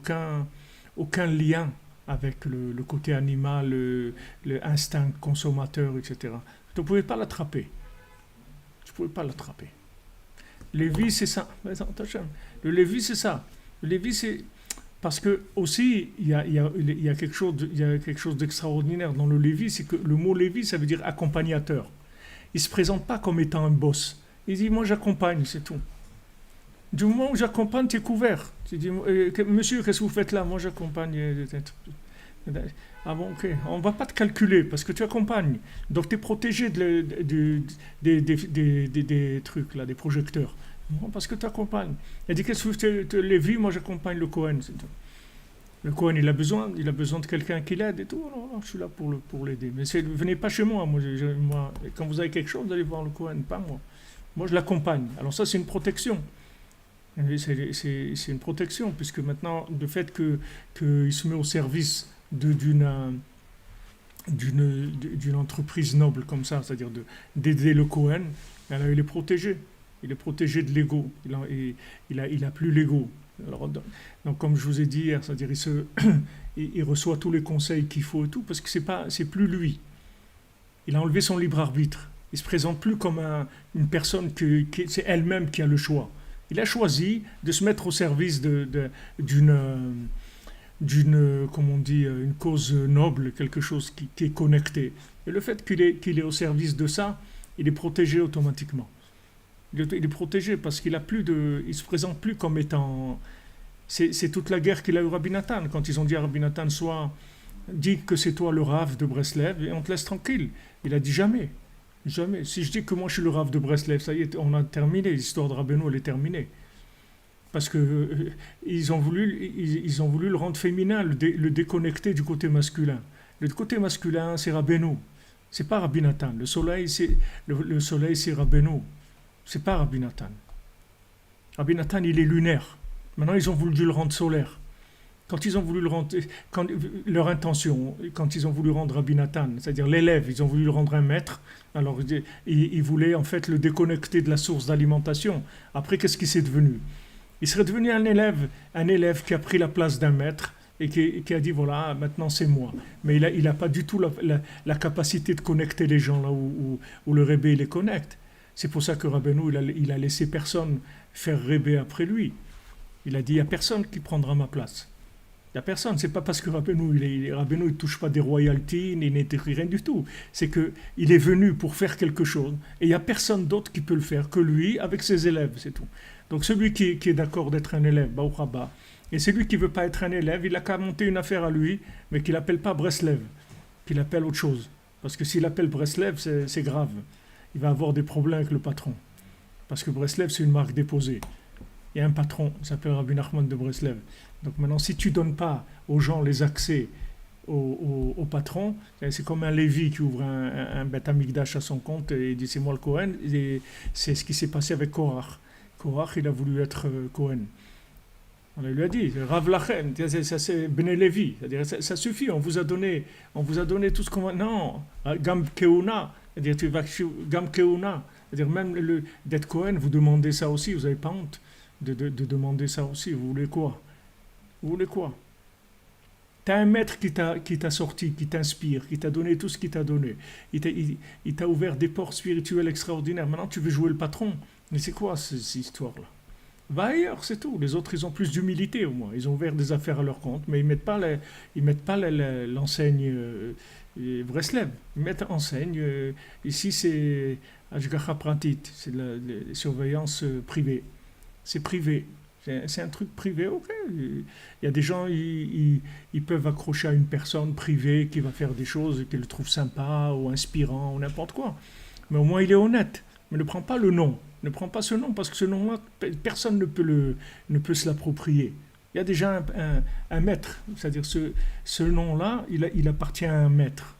aucun lien avec le côté animal, le instinct consommateur, etc. Tu ne pouvais pas l'attraper. Tu ne pouvais pas l'attraper. Lévi, c'est ça. Le Lévi, c'est ça. Le Lévi, c'est... Parce que aussi, il y a quelque chose d'extraordinaire dans le Lévi, c'est que le mot Lévi, ça veut dire accompagnateur. Il ne se présente pas comme étant un boss. Il dit, moi j'accompagne, c'est tout. Du moment où j'accompagne, tu es couvert. Tu dis, monsieur, qu'est-ce que vous faites là? Moi j'accompagne. Ah bon, ok. On ne va pas te calculer parce que tu accompagnes. Donc tu es protégé des trucs, là, des projecteurs. Non, parce que tu accompagnes. Il dit, qu'est-ce que tu Lévi? Moi j'accompagne le Cohen, c'est tout. Le Cohen, il a besoin de quelqu'un qui l'aide et tout. Non, je suis là pour l'aider. Mais venez pas chez moi. Moi, quand vous avez quelque chose, vous allez voir le Cohen, pas moi. Moi, je l'accompagne. Alors ça, c'est une protection. C'est une protection, puisque maintenant, le fait qu'il se met au service d'une entreprise noble comme ça, c'est-à-dire d'aider le Cohen, alors il est protégé. Il est protégé de l'ego. Il a plus l'ego. Alors, donc, comme je vous ai dit hier, c'est-à-dire il reçoit tous les conseils qu'il faut et tout, parce que c'est plus lui. Il a enlevé son libre arbitre. Il se présente plus comme une personne c'est elle-même qui a le choix. Il a choisi de se mettre au service d'une comment on dit, une cause noble, quelque chose qui est connecté. Et le fait qu'il est au service de ça, il est protégé automatiquement. Il est protégé parce qu'il se présente plus comme étant... C'est toute la guerre qu'il a eu Rabbi Nathan. Quand ils ont dit à Rabbi Nathan, dis que c'est toi le Rav de Breslev et on te laisse tranquille. Il a dit jamais. Jamais. Si je dis que moi je suis le Rav de Breslev, ça y est, on a terminé. L'histoire de Rabbeinu, elle est terminée. Parce que ils ont voulu le rendre féminin, le déconnecter du côté masculin. Le côté masculin, c'est Rabbeinu. C'est pas Rabbi Nathan. Le soleil, c'est Rabbeinu. C'est pas Rabbi Nathan. Rabbi Nathan, il est lunaire. Maintenant, ils ont voulu le rendre solaire. Quand ils ont voulu le rendre... leur intention, quand ils ont voulu rendre Rabbi Nathan, c'est-à-dire l'élève, ils ont voulu le rendre un maître, alors ils voulaient en fait le déconnecter de la source d'alimentation. Après, qu'est-ce qu'il s'est devenu? Il serait devenu un élève qui a pris la place d'un maître et qui a dit, voilà, maintenant c'est moi. Mais il n'a pas du tout la capacité de connecter les gens là où le Rebbe les connecte. C'est pour ça que Rabbeinu, il a laissé personne faire Rebbe après lui. Il a dit, il n'y a personne qui prendra ma place. Il n'y a personne. C'est pas parce que Rabbeinu, il ne touche pas des royalties, il n'est rien du tout. C'est qu'il est venu pour faire quelque chose et il n'y a personne d'autre qui peut le faire que lui avec ses élèves, c'est tout. Donc celui qui est d'accord d'être un élève, Baruch Haba, et celui qui ne veut pas être un élève, il n'a qu'à monter une affaire à lui, mais qu'il n'appelle pas Breslev, qu'il appelle autre chose. Parce que s'il appelle Breslev, c'est grave. Il va avoir des problèmes avec le patron. Parce que Breslev, c'est une marque déposée. Il y a un patron, il s'appelle Rabbi Nachman de Breslev. Donc maintenant, si tu ne donnes pas aux gens les accès au patron, c'est comme un Lévi qui ouvre un Beth Amikdash à son compte et dit c'est moi le Cohen. Et c'est ce qui s'est passé avec Korach. Korach, il a voulu être Cohen. On lui a dit, Rav Lachen, ça c'est Bnei Lévi, c'est-à-dire ça suffit, on vous a donné tout ce qu'on va... Non, Gam Keuna, c'est-à-dire tu vas Gam Keuna, c'est-à-dire même d'être Cohen, vous demandez ça aussi, vous n'avez pas honte de demander ça aussi, vous voulez quoi? Vous voulez quoi? Tu as un maître qui t'a sorti, qui t'inspire, qui t'a donné tout ce qu'il t'a donné, il t'a ouvert des portes spirituelles extraordinaires, maintenant tu veux jouer le patron, mais c'est quoi cette histoire-là? Va ailleurs, c'est tout. Les autres, ils ont plus d'humilité au moins. Ils ont ouvert des affaires à leur compte, mais ils mettent pas l'enseigne Breslev. Ils mettent enseigne. Ici, c'est Ashgacha Pratit, c'est la surveillance privée. C'est privé. C'est un truc privé, ok. Il y a des gens, ils peuvent accrocher à une personne privée qui va faire des choses qu'ils le trouvent sympa ou inspirant ou n'importe quoi. Mais au moins, il est honnête. Mais ne prends pas le nom. Ne prends pas ce nom, parce que ce nom-là, personne ne peut se l'approprier. Il y a déjà un maître, c'est-à-dire ce nom-là, il appartient à un maître.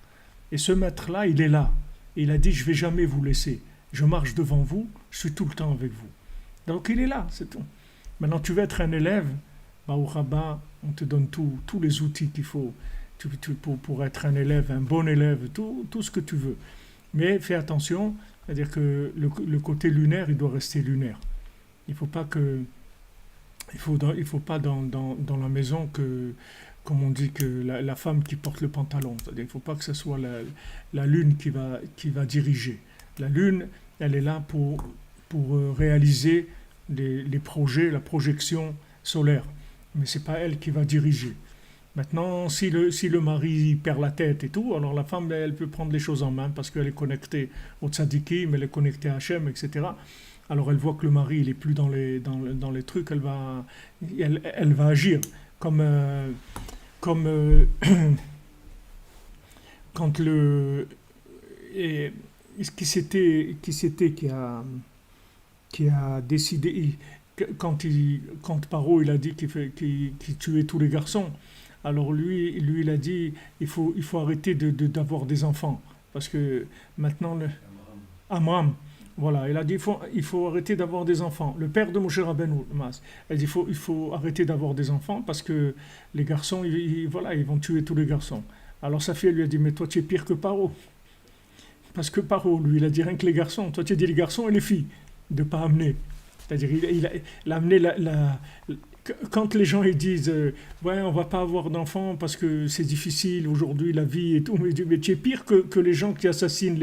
Et ce maître-là, il est là. Et il a dit, je ne vais jamais vous laisser. Je marche devant vous, je suis tout le temps avec vous. Donc il est là, c'est tout. Maintenant, tu veux être un élève, Baruch Haba, On te donne tous les outils qu'il faut pour être un élève, un bon élève, tout ce que tu veux. Mais fais attention, c'est-à-dire que le côté lunaire, il doit rester lunaire. Il faut pas que, il faut pas dans la maison que, comme on dit, que la femme qui porte le pantalon. C'est-à-dire, il ne faut pas que ce soit la lune qui va diriger. La lune, elle est là pour réaliser les projets, la projection solaire. Mais ce n'est pas elle qui va diriger. Maintenant, si le mari perd la tête et tout, alors la femme, elle peut prendre les choses en main parce qu'elle est connectée au tzadikim, elle est connectée à Hachem, etc. Alors elle voit que le mari, il est plus dans les trucs, elle va agir comme, quand et, qui a décidé, quand Paro il a dit qu'il tuait tous les garçons, alors lui il a dit il faut arrêter d'avoir des enfants parce que maintenant Amram, voilà, il a dit il faut arrêter d'avoir des enfants. Le père de Moshe Rabbeinu, il dit il faut arrêter d'avoir des enfants parce que les garçons ils vont tuer tous les garçons. Alors sa fille lui a dit mais toi tu es pire que Paro. Parce que Paro, lui, il a dit rien que les garçons. Toi, tu as dit les garçons et les filles, de ne pas amener. C'est-à-dire, il a amené quand les gens ils disent ouais, on ne va pas avoir d'enfants parce que c'est difficile aujourd'hui, la vie et tout, mais tu es pire que les gens qui assassinent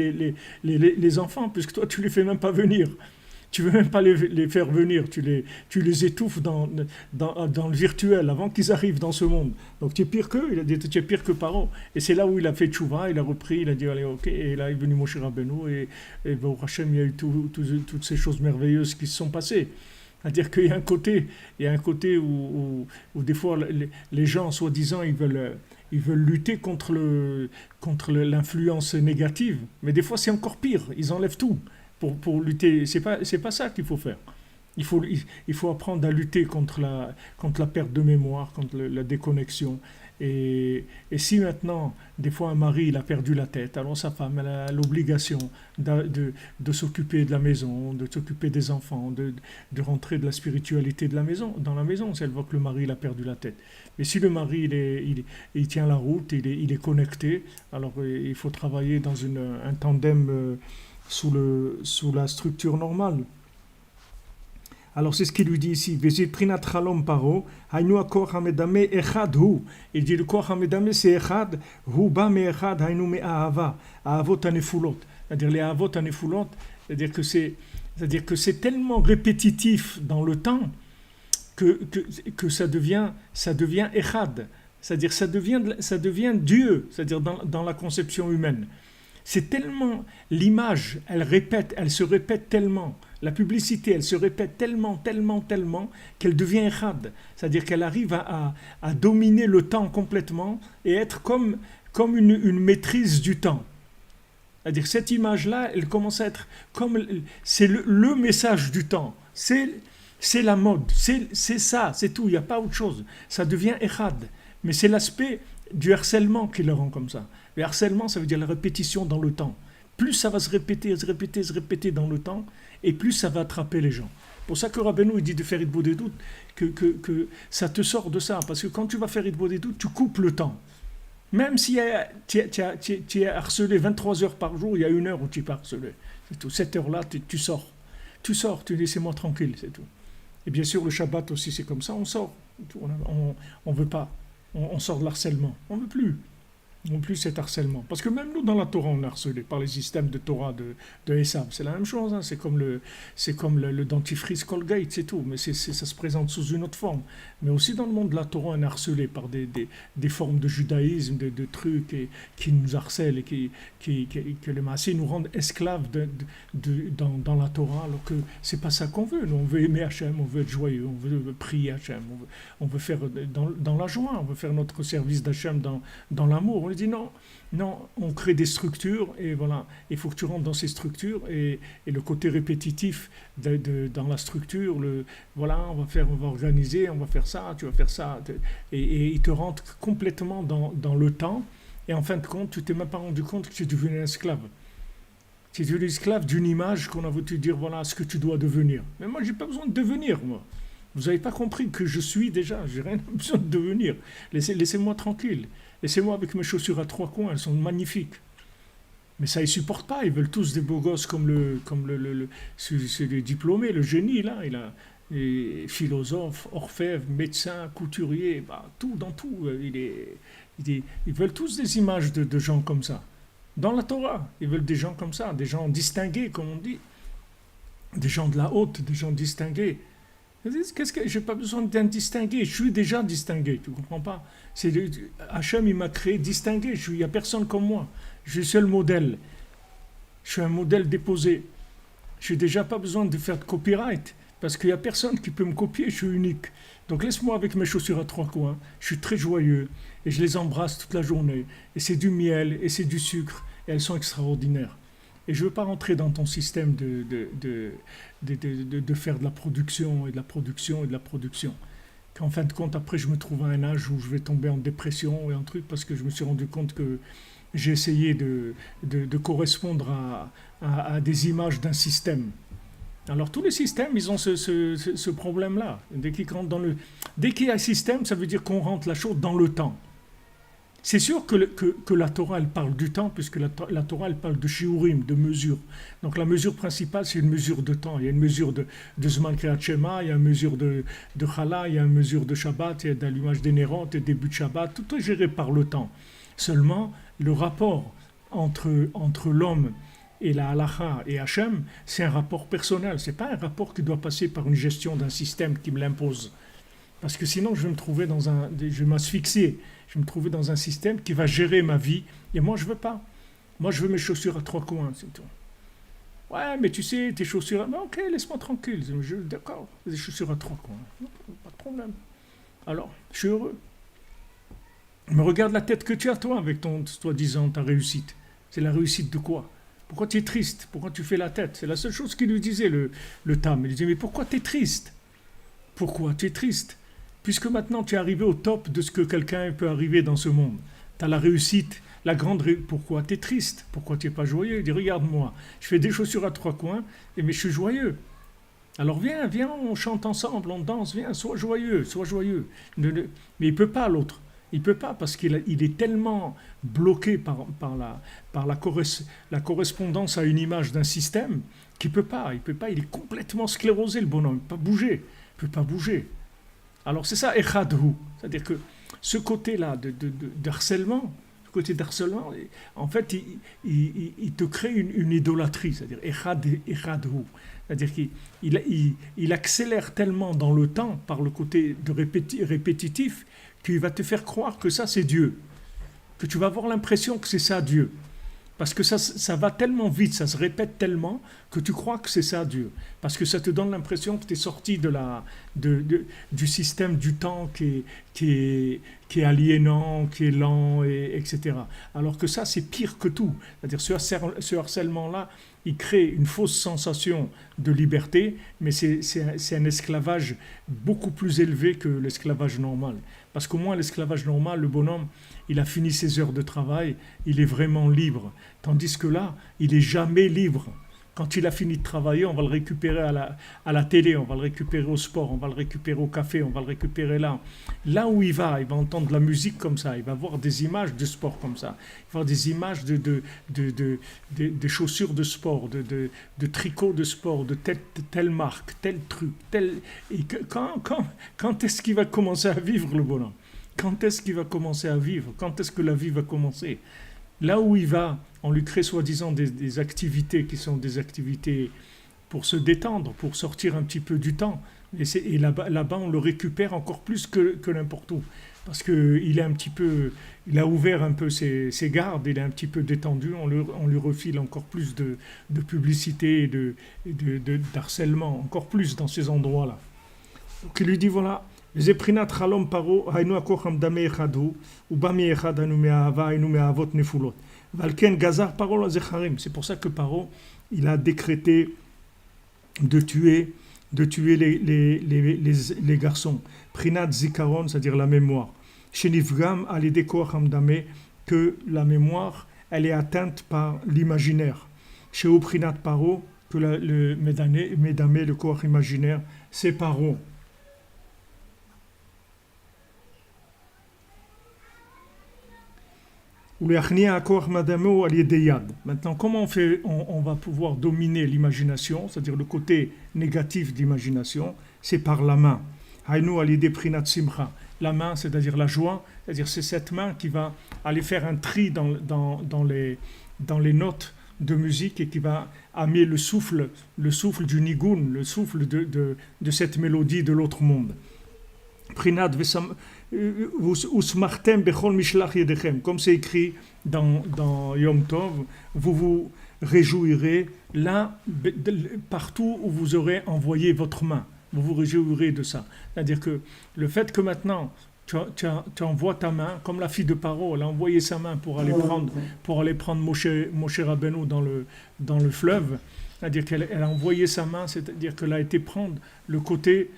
les enfants, puisque toi, tu ne les fais même pas venir. Tu ne veux même pas les faire venir, tu les étouffes dans le virtuel avant qu'ils arrivent dans ce monde. Donc tu es pire qu'eux, il a dit tu es pire que Paro. Et c'est là où il a fait tchouva, il a repris, il a dit allez ok, et là est venu Moshe Rabbeinu et Baruch Hashem, il y a eu toutes ces choses merveilleuses qui se sont passées. C'est-à-dire qu'il y a un côté où des fois les gens, soi-disant, ils veulent lutter contre l'influence négative, mais des fois c'est encore pire, ils enlèvent tout. Pour lutter, c'est pas ça qu'il faut faire. Il faut apprendre à lutter contre la perte de mémoire, contre la déconnexion. Et si maintenant, des fois un mari il a perdu la tête, alors sa femme elle a l'obligation de s'occuper de la maison, de s'occuper des enfants, de rentrer de la spiritualité dans la maison, si elle voit que le mari il a perdu la tête. Mais si le mari il tient la route, il est connecté, alors il faut travailler dans un tandem sous la structure normale. Alors c'est ce qu'il lui dit ici. Il dit le koach hamedame c'est echad, hu ba me echad, hainu me ahava, ahavot hanefulot. C'est-à-dire les ahavot hanefulot, c'est-à-dire que c'est tellement répétitif dans le temps que ça devient echad. C'est-à-dire ça devient Dieu, c'est-à-dire dans la conception humaine. C'est tellement, l'image, elle se répète tellement, la publicité, elle se répète tellement, qu'elle devient echad. C'est-à-dire qu'elle arrive à dominer le temps complètement et être comme une maîtrise du temps. C'est-à-dire cette image-là, elle commence à être comme, c'est le message du temps. C'est la mode, c'est ça, c'est tout, il n'y a pas autre chose. Ça devient echad. Mais c'est l'aspect du harcèlement qui le rend comme ça. Le harcèlement, ça veut dire la répétition dans le temps. Plus ça va se répéter dans le temps, et plus ça va attraper les gens. C'est pour ça que Rabbeinu il dit de faire Hitbodedut, que ça te sort de ça. Parce que quand tu vas faire Hitbodedut, tu coupes le temps. Même si tu es harcelé 23 heures par jour, il y a 1 heure où tu n'es pas harcelé. C'est tout. Cette heure-là, tu sors. Tu sors, tu laissez-moi tranquille, c'est tout. Et bien sûr, le Shabbat aussi, c'est comme ça, on sort. On ne veut pas. On sort de l'harcèlement. On ne veut plus. Non plus cet harcèlement. Parce que même nous, dans la Torah, on est harcelé par les systèmes de Torah de Esav. C'est la même chose. Hein. C'est comme le dentifrice Colgate, c'est tout. Mais ça se présente sous une autre forme. Mais aussi dans le monde de la Torah, on est harcelé par des formes de judaïsme, de trucs qui nous harcèlent et que les massés nous rendent esclaves dans la Torah. Alors que c'est pas ça qu'on veut. Nous, on veut aimer Hachem, on veut être joyeux, on veut prier Hachem, on veut faire dans la joie, on veut faire notre service d'Hachem dans l'amour. On dit non, on crée des structures et voilà, il faut que tu rentres dans ces structures et le côté répétitif dans la structure, voilà, on va organiser, on va faire ça, tu vas faire ça, et il te rentre complètement dans le temps et en fin de compte, tu t'es même pas rendu compte que tu es devenu un esclave. Tu es devenu esclave d'une image qu'on a voulu te dire, voilà ce que tu dois devenir. Mais moi, j'ai pas besoin de devenir, moi. Vous n'avez pas compris que je suis déjà, j'ai rien besoin de devenir. Laissez-moi tranquille. Laissez-moi avec mes chaussures à trois coins, elles sont magnifiques. Mais ça, ils ne supportent pas. Ils veulent tous des beaux gosses comme le diplômé, le génie, là. Philosophe, orfèvre, médecin, couturier, tout, dans tout. Ils veulent tous des images de gens comme ça. Dans la Torah, ils veulent des gens comme ça, des gens distingués, comme on dit. Des gens de la haute, des gens distingués. Qu'est-ce que j'ai pas besoin d'être distingué, je suis déjà distingué, tu comprends pas? Hachem, il m'a créé distingué, il n'y a personne comme moi. Je suis le seul modèle. Je suis un modèle déposé. Je n'ai déjà pas besoin de faire de copyright parce qu'il n'y a personne qui peut me copier, je suis unique. Donc laisse-moi avec mes chaussures à trois coins. Je suis très joyeux et je les embrasse toute la journée. Et c'est du miel et c'est du sucre et elles sont extraordinaires. Et je ne veux pas rentrer dans ton système de faire de la production et de la production et de la production. Qu'en fin de compte, après, je me trouve à un âge où je vais tomber en dépression et un truc parce que je me suis rendu compte que j'ai essayé de correspondre à des images d'un système. Alors tous les systèmes, ils ont ce problème-là. Dès qu'il y a un système, ça veut dire qu'on rentre la chose dans le temps. C'est sûr que la Torah, elle parle du temps, puisque la Torah, elle parle de shiurim, de mesure. Donc la mesure principale, c'est une mesure de temps. Il y a une mesure de Zman Kriyat Shema, il y a une mesure de Chala, il y a une mesure de Shabbat, il y a d'allumage des nérontes, et début de Shabbat. Tout est géré par le temps. Seulement, le rapport entre l'homme et la halacha et Hachem, c'est un rapport personnel. Ce n'est pas un rapport qui doit passer par une gestion d'un système qui me l'impose. Parce que sinon, je vais m'asphyxier. Je vais me trouver dans un système qui va gérer ma vie. Et moi, je ne veux pas. Moi, je veux mes chaussures à trois coins, c'est tout. Ouais, mais tu sais, tes chaussures... Mais ok, laisse-moi tranquille. D'accord, des chaussures à trois coins. Pas de problème. Alors, je suis heureux. Mais regarde la tête que tu as, toi, avec ton, soi-disant, ta réussite. C'est la réussite de quoi? Pourquoi tu es triste? Pourquoi tu fais la tête? C'est la seule chose qu'il lui disait, le Tam. Il lui disait, mais pourquoi tu es triste? Pourquoi tu es triste? Puisque maintenant tu es arrivé au top de ce que quelqu'un peut arriver dans ce monde. Tu as la réussite, la grande réussite. Pourquoi tu es triste? Pourquoi tu n'es pas joyeux? Il dit, regarde-moi, je fais des chaussures à trois coins, mais je suis joyeux. Alors viens, on chante ensemble, on danse, viens, sois joyeux, sois joyeux. Mais il ne peut pas l'autre. Il ne peut pas parce qu'il est tellement bloqué par la correspondance à une image d'un système qu'il ne peut pas. Il est complètement sclérosé, le bonhomme. Il ne peut pas bouger. Alors c'est ça, echadhu. C'est-à-dire que ce côté-là d'harcèlement, en fait, il te crée une idolâtrie. C'est-à-dire echadhu. C'est-à-dire qu'il accélère tellement dans le temps par le côté répétitif qu'il va te faire croire que ça c'est Dieu, que tu vas avoir l'impression que c'est ça Dieu, parce que ça va tellement vite, ça se répète tellement que tu crois que c'est ça Dieu, parce que ça te donne l'impression que tu es sorti du système du temps qui est aliénant, qui est lent, etc. Alors que ça c'est pire que tout, c'est-à-dire ce harcèlement-là, il crée une fausse sensation de liberté, mais c'est un esclavage beaucoup plus élevé que l'esclavage normal. Parce qu'au moins, l'esclavage normal, le bonhomme, il a fini ses heures de travail, il est vraiment libre. Tandis que là, il n'est jamais libre. Quand il a fini de travailler, on va le récupérer à la télé, on va le récupérer au sport, on va le récupérer au café, on va le récupérer là. Là où il va entendre de la musique comme ça, il va voir des images de sport comme ça, il va voir des images de chaussures de sport, de tricots de sport, de telle marque, tel truc, tel... Et quand est-ce qu'il va commencer à vivre, le bonhomme? Quand est-ce qu'il va commencer à vivre? Quand est-ce que la vie va commencer? Là où il va, on lui crée soi-disant des activités qui sont des activités pour se détendre, pour sortir un petit peu du temps. Et là-bas, on le récupère encore plus que n'importe où. Parce qu'il il a ouvert un peu ses gardes, il est un petit peu détendu, on lui refile encore plus de publicité et d'harcèlement, encore plus dans ces endroits-là. Donc il lui dit voilà, les éprinat chalom paro, hainu akocham dame echadhu, ou bami echad anu me'ahava, hainu me'ahavot nefulot. Valken gazar paro la zecharim. C'est pour ça que Paro, il a décrété de tuer les garçons. Prinat zikaron, c'est-à-dire la mémoire. Shenivgam alide koacham dame, que la mémoire, elle est atteinte par l'imaginaire. Sheu prinat paro, que le médame, le koach imaginaire, c'est Paro. Maintenant, comment on va pouvoir dominer l'imagination, c'est-à-dire le côté négatif d'imagination, c'est par la main. La main, c'est-à-dire la joie, c'est-à-dire c'est cette main qui va aller faire un tri dans les notes de musique et qui va amener le souffle du nigun, le souffle de cette mélodie de l'autre monde. Comme c'est écrit dans Yom Tov, vous vous réjouirez là, partout où vous aurez envoyé votre main. Vous vous réjouirez de ça. C'est-à-dire que le fait que maintenant tu envoies ta main, comme la fille de Paro, elle a envoyé sa main pour aller prendre Moshe Rabbeinu dans le fleuve, c'est-à-dire qu'elle a envoyé sa main, c'est-à-dire qu'elle a été prendre le côté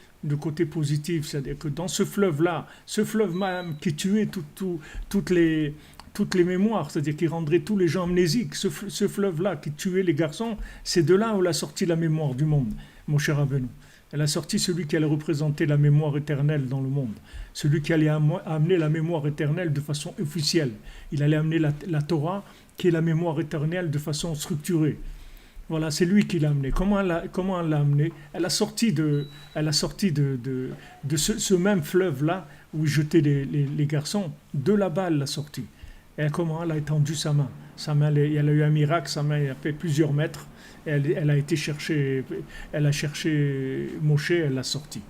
positif, c'est-à-dire que dans ce fleuve-là, ce fleuve même qui tuait toutes les mémoires, c'est-à-dire qui rendrait tous les gens amnésiques, ce fleuve-là qui tuait les garçons, c'est de là où elle a sorti la mémoire du monde, Moshe Rabbeinu. Elle a sorti celui qui allait représenter la mémoire éternelle dans le monde, celui qui allait amener la mémoire éternelle de façon officielle. Il allait amener la Torah, qui est la mémoire éternelle, de façon structurée. Voilà, c'est lui qui l'a amené. Comment elle l'a amené? Elle a sorti de ce même fleuve-là où il jetait les garçons. De là-bas, elle l'a sorti. Et comment elle a étendu sa main? Sa main, elle a eu un miracle, sa main a fait plusieurs mètres. Elle a cherché Moshe, elle l'a sorti.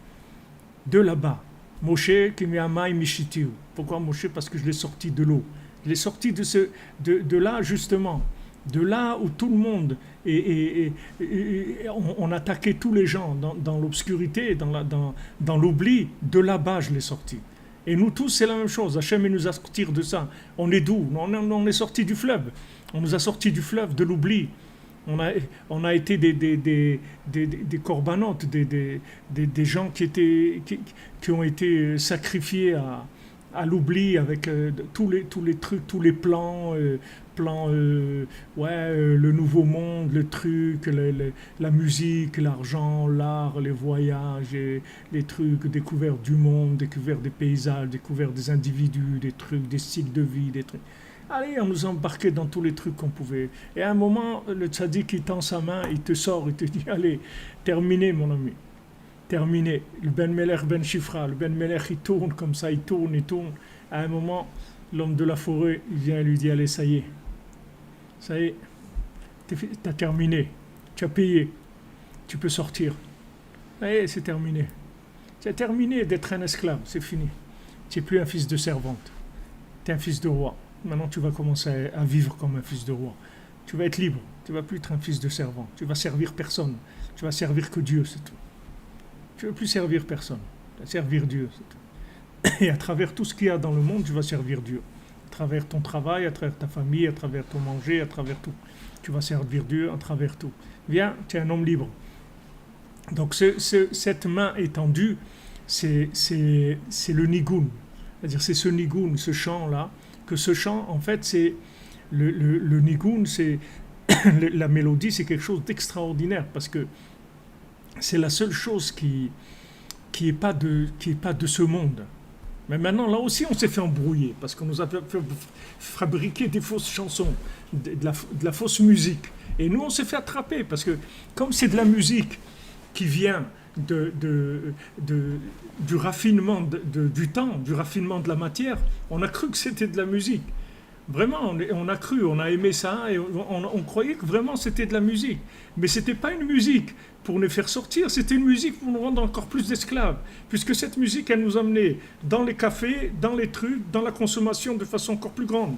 De là-bas, Moshe qui met un maï mishitiu. Pourquoi Moshe? Parce que je l'ai sorti de l'eau. Je l'ai sorti de là justement, de là où tout le monde on attaquait tous les gens dans l'obscurité, dans l'oubli. De là-bas, je l'ai sorti. Et nous tous, c'est la même chose. Hachem nous a sortis de ça. On est d'où? On est sortis du fleuve. On nous a sortis du fleuve, de l'oubli. On a été des corbanotes, des gens qui ont été sacrifiés à l'oubli avec tous les trucs, tous les plans, le nouveau monde, le truc, la musique, l'argent, l'art, les voyages, les trucs, découverte du monde, découverte des paysages, découverte des individus, des trucs, des styles de vie, des trucs. Allez, on nous embarquait dans tous les trucs qu'on pouvait. Et à un moment, le tzaddik, il tend sa main, il te sort, il te dit, allez, terminé mon ami. Terminé. Le Ben Melech Ben Shifra, le Ben Melech, il tourne comme ça, il tourne. À un moment, l'homme de la forêt, il vient et lui dit, allez, ça y est, t'as terminé, tu as payé, tu peux sortir. Allez, c'est terminé. Tu as terminé d'être un esclave, c'est fini. Tu n'es plus un fils de servante, tu es un fils de roi. Maintenant, tu vas commencer à vivre comme un fils de roi. Tu vas être libre. Tu ne vas plus être un fils de servant. Tu vas servir personne. Tu vas servir que Dieu, c'est tout. Tu ne veux plus servir personne. Tu vas servir Dieu, c'est tout. Et à travers tout ce qu'il y a dans le monde, tu vas servir Dieu. À travers ton travail, à travers ta famille, à travers ton manger, à travers tout. Tu vas servir Dieu à travers tout. Viens, tu es un homme libre. Donc cette main étendue, c'est le nigun. C'est-à-dire c'est ce nigun, ce chant-là, que ce chant, en fait, c'est le nigun, c'est la mélodie, c'est quelque chose d'extraordinaire parce que c'est la seule chose qui est pas de ce monde. Mais maintenant, là aussi, on s'est fait embrouiller parce qu'on nous a fait fabriquer des fausses chansons, de la fausse musique. Et nous, on s'est fait attraper parce que comme c'est de la musique qui vient du raffinement du temps, du raffinement de la matière, on a cru que c'était de la musique. Vraiment, on a cru, on a aimé ça et on croyait que vraiment c'était de la musique. Mais c'était pas une musique pour nous faire sortir, c'était une musique pour nous rendre encore plus d'esclaves. Puisque cette musique, elle nous amenait dans les cafés, dans les trucs, dans la consommation de façon encore plus grande.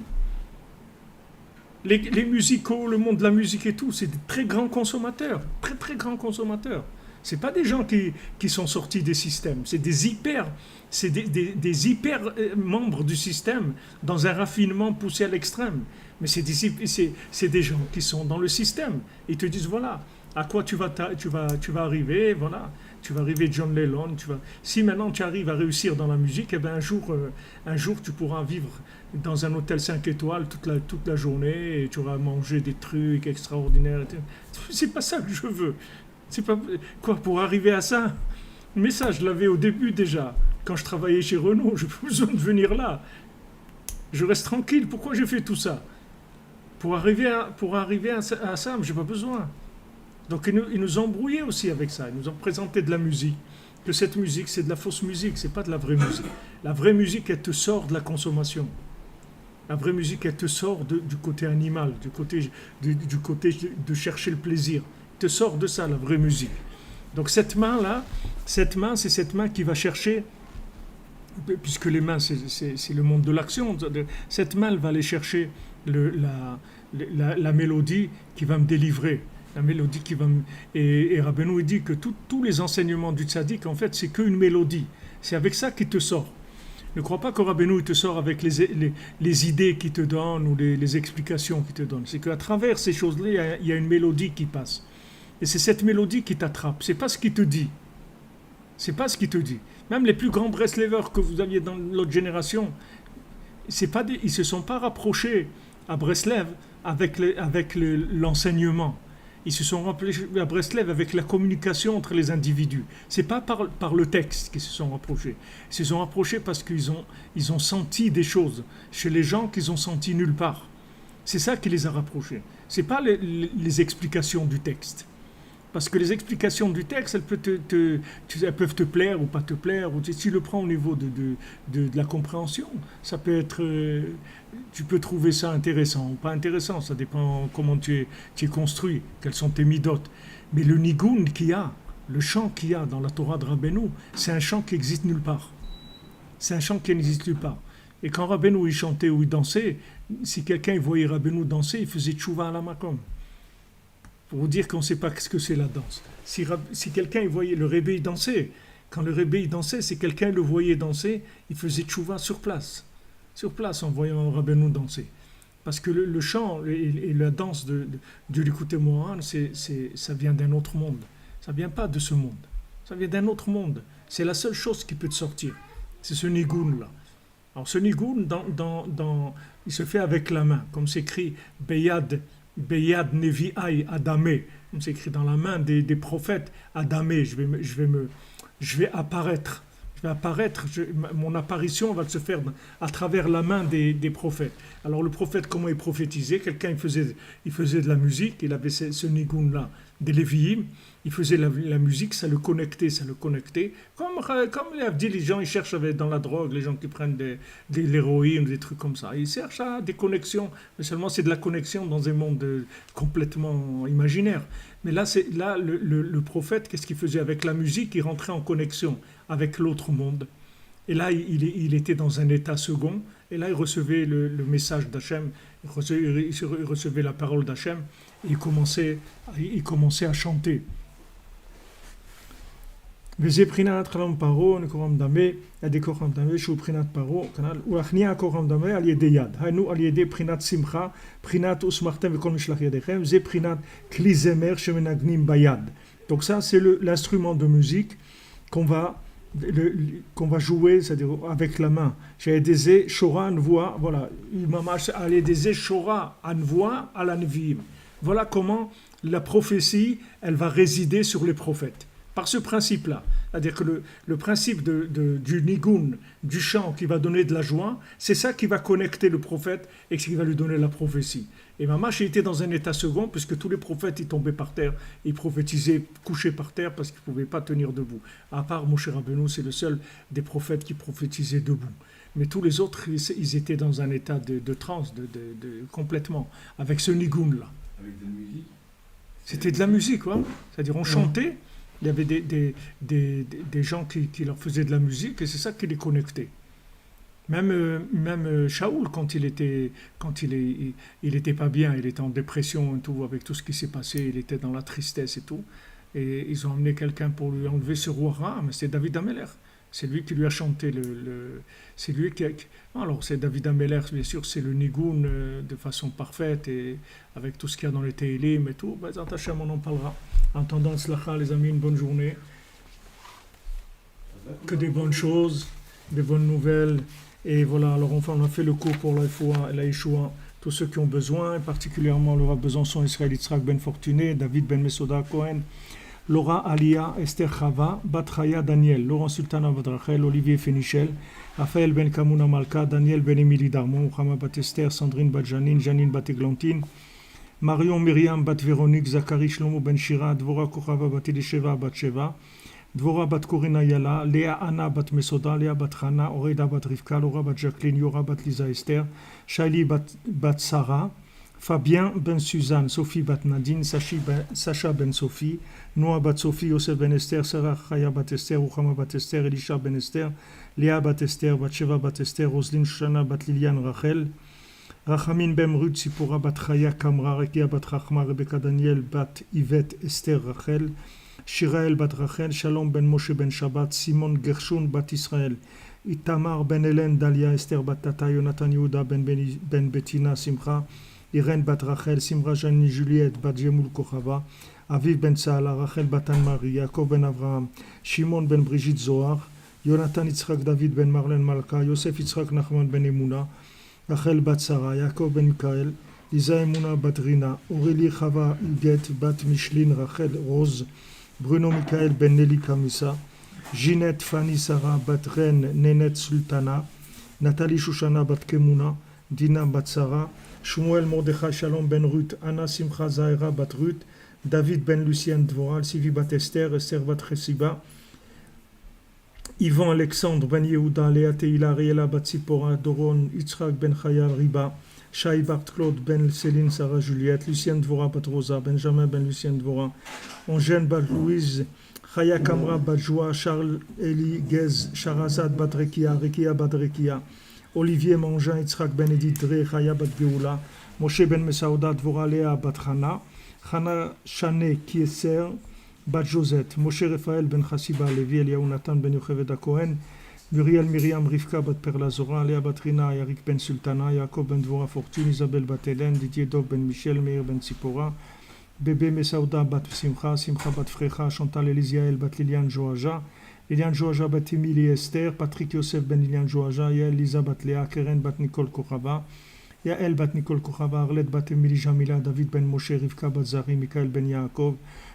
Les musicaux, le monde de la musique et tout, c'est des très grands consommateurs, très très grands consommateurs. C'est pas des gens qui sont sortis des systèmes, c'est des hyper membres du système dans un raffinement poussé à l'extrême. Mais c'est des gens qui sont dans le système. Ils te disent voilà, à quoi tu vas arriver, voilà, tu vas arriver John Lennon, si maintenant tu arrives à réussir dans la musique, eh ben un jour tu pourras vivre dans un hôtel 5 étoiles toute la journée et tu auras mangé des trucs extraordinaires. C'est pas ça que je veux. C'est pas quoi pour arriver à ça. Mais ça, je l'avais au début déjà. Quand je travaillais chez Renault, je n'ai pas besoin de venir là. Je reste tranquille. Pourquoi j'ai fait tout ça? Pour arriver à ça, mais j'ai pas besoin. Donc ils nous ont embrouillés aussi avec ça. Ils nous ont présenté de la musique. Que cette musique, c'est de la fausse musique, c'est pas de la vraie musique. La vraie musique, elle te sort de la consommation. La vraie musique, elle te sort du côté animal, du côté de chercher le plaisir. Elle te sort de ça, la vraie musique. Donc cette main-là, c'est cette main qui va chercher, puisque les mains, c'est le monde de l'action, cette main, elle va aller chercher la mélodie qui va me délivrer. La mélodie qui va me... Et Rabbeinu il dit que tous les enseignements du tzaddik, en fait, c'est qu'une mélodie. C'est avec ça qu'il te sort. Ne crois pas que Rabbeinu te sort avec les idées qu'il te donne ou les explications qu'il te donne. C'est qu'à travers ces choses-là, il y a une mélodie qui passe. Et c'est cette mélodie qui t'attrape. C'est pas ce qu'il te dit. C'est pas ce qu'il te dit. Même les plus grands Breslevers que vous aviez dans l'autre génération, ils se sont pas rapprochés à Breslev avec l'enseignement. Ils se sont rapprochés à Breslev avec la communication entre les individus. C'est pas par le texte qu'ils se sont rapprochés. Ils se sont rapprochés parce qu'ils ont senti des choses chez les gens qu'ils ont senti nulle part. C'est ça qui les a rapprochés. C'est pas les explications du texte. Parce que les explications du texte, elles peuvent te plaire ou pas te plaire. Ou si tu le prends au niveau de la compréhension, ça peut être... tu peux trouver ça intéressant ou pas intéressant. Ça dépend comment tu es construit, quelles sont tes midotes. Mais le nigun qu'il y a, le chant qu'il y a dans la Torah de Rabbeinu, c'est un chant qui n'existe nulle part. C'est un chant qui n'existe nulle part. Et quand Rabbeinu il chantait ou il dansait, si quelqu'un voyait Rabbeinu danser, il faisait tchouva à la makom. Pour vous dire qu'on ne sait pas ce que c'est la danse. Si quelqu'un voyait le Rebbe danser, quand le Rebbe dansait, si quelqu'un le voyait danser, il faisait tchouva sur place en voyant Rabbeinu danser. Parce que le chant et la danse du Likutei Moharan, ça vient d'un autre monde. Ça ne vient pas de ce monde. Ça vient d'un autre monde. C'est la seule chose qui peut te sortir. C'est ce nigoun-là. Alors ce nigoun, il se fait avec la main, comme c'est écrit Beyad Nevi'ai Adamé, comme c'est écrit dans la main des prophètes Adamé. Je vais apparaître. Mon apparition va se faire à travers la main des prophètes. Alors le prophète, comment il prophétisait? Quelqu'un il faisait de la musique, il avait ce nigoun-là, des Lévi'im, il faisait la musique, ça le connectait. Comme les gens ils cherchent dans la drogue, les gens qui prennent de l'héroïne, des trucs comme ça. Ils cherchent à des connexions, mais seulement c'est de la connexion dans un monde complètement imaginaire. Mais là, le prophète, qu'est-ce qu'il faisait avec la musique? Il rentrait en connexion avec l'autre monde. Et là, il était dans un état second. Et là, il recevait le message d'Hachem. Il recevait la parole d'Hachem. Et il commençait à chanter. וזה בחינת חלום פרעה, קוראים דמה, ידי כוחם דמה, שהוא בחינת פרעה, כנ"ל, ולהכניע כוחם דמה על ידי יד. היינו על ידי בחינת שמחה, בחינת ושמחתם וכל משלח ידיכם, זה בחינת כלי זמר שמנגנים ביד. Donc ça, c'est l'instrument de musique qu'on va jouer, c'est-à-dire avec la main. J'ai des shora anvoa, voilà, il m'a allé des shora anvoa à la neviim. Voilà comment la prophétie, elle va résider sur les prophètes. Par ce principe-là, c'est-à-dire que le principe du nigun, du chant qui va donner de la joie, c'est ça qui va connecter le prophète et qui va lui donner la prophétie. Et Mamash était dans un état second, puisque tous les prophètes ils tombaient par terre, ils prophétisaient couchés par terre parce qu'ils ne pouvaient pas tenir debout. À part Moshe Rabbeinu, c'est le seul des prophètes qui prophétisait debout. Mais tous les autres, ils étaient dans un état de transe, complètement, avec ce nigun-là. Avec de la musique? C'était de la musique, quoi. C'est-à-dire on chantait. Il y avait des gens qui leur faisaient de la musique et c'est ça qui les connectait. Même Shaoul, quand il était pas bien, il était en dépression et tout, avec tout ce qui s'est passé, il était dans la tristesse et tout. Et ils ont amené quelqu'un pour lui enlever ce roi Ram, mais c'est David Ameller. C'est lui qui lui a chanté c'est lui qui a... Alors c'est David Ameller, bien sûr, c'est le nigoun de façon parfaite et avec tout ce qu'il y a dans les Tehillim et tout. Ben, Hashem, on en parlera. En attendant, slacha, les amis, une bonne journée. Que des bonnes choses, des bonnes nouvelles. Et voilà, alors enfin, on a fait le cours pour la foi et la Yeshua. Tous ceux qui ont besoin, particulièrement le Rav Besançon, Israël Yitzhak Ben Fortuné, David Ben Mesoda Cohen, Laura Alia, Esther Chava, Bat Chaya Daniel, Laurent Sultana Bat Rachel, Olivier Fénichel, Raphaël Ben Kamouna Malka, Daniel Ben Émilie Darmon, Muhammad Bat Esther, Sandrine Bat Janine, Janine Bat Eglantine, Marion Myriam Bat Véronique, Zachary Shlomo Ben Shira, Dvora Kochava Bat Elisheva Bat Sheva, Dvora Bat Korina Yala, Léa Anna Bat Mesoda, Léa Bat Hana, Oreda Bat Rivka, Laura Bat Jacqueline, Yora Bat Lisa Esther, Shaili Bat Sarah, Fabien Ben Suzanne, Sophie Bat Nadine, Sacha Ben Sophie, Noah Bat Sophie, Yosef Ben Esther, Sarah Chaya Bat Esther, Ruchama Bat Esther, Elisha Ben Esther, Léa Bat Esther, Batsheva Bat Esther, Roselyne Shoshana Bat Liliane Rachel, Rachamin Ben Ruth, Sipora Bat Chaya Kamra, Rekia Bat Rachma, Rebecca Daniel Bat Yvette Esther Rachel, Shirael Bat Rachel, Shalom Ben Moshe Ben Shabbat, Simon Gershon Bat Israël, Itamar Ben Hélène, Dalia Esther Bat Tata, Jonathan Yehuda Ben Bettina Simcha, Irène Bat Rachel, Simra Jani Juliette Bat Jemoul Kochava, Aviv Ben Saala, Rachel Bat Anne-Marie, Yaakov Ben Avraham, Shimon Ben Brigitte Zohar, Jonathan Yitzhak David Ben Marlène Malka, Yosef Yitzhak Nachman Ben Emouna, Rachel Bat Sarah, Yaakov Ben Mikael, Lisa Emouna Bat Rina, Aurélie Chava Huguette Bat Micheline Rachel Rose, Bruno Mikael Ben Nelly Kamissa, Ginette Fanny Sarah Bat Ren Nenet Sultana, Nathalie Shoshana Bat Kemouna, Dina Bat Sarah, Shmuel Mordechai Shalom Ben Ruth, Anna Simcha Zahira Bat Ruth, David Ben Lucien Dvoral, Sylvie Bat Esther, Esther Bat Chesiba, Yvan Alexandre Ben Yehuda, Léa Teila, Riela Bat Sipora, Doron Yitzhak Ben Chayal Riba, Shai Bart Claude Ben Céline Sarah Juliette, Lucien Dvora Bat Rosa, Benjamin Ben Lucien Dvora, Angèle Bat Louise, Chaya Kamra Bat Joa, Charles Eli Gez, Sharazad Bat Rekia, Rekia Bat Rekia, Olivier Mangin, Yitzhak Ben Edith Dre, Chaya Bat Geoula, Moshe Ben Mesaouda, Dvora Léa Bat Chana, Chana Chané Kieser, Bat Josette, Moshe Raphaël Ben Chassiba, Levi Eliaou Nathan Ben Yocheved Cohen, Muriel Myriam Rivka Bat Perla Zora, Léa Bat Rina, Yarik Ben Sultana, Yaakov Ben Dvora Fortune, Isabelle Bat Hélène, Didier Dov Ben Michel, Meir Ben Tzipora, Bébé Mesaouda Bat Simcha, Simcha Bat Frecha, Chantal Elisiael Bat Liliane Joaja, Liliane Joaja Bat Émilie Esther, Patrick Yosef Ben Liliane Joaja, Yael Lisa Bat Léa, Keren Bat Nicole Kochava, Yael Bat Nicole Kochava, Arlette Bat Émilie Jamila, David Ben Moshe, Rivka Bat Zari, Michael Ben Yaakov,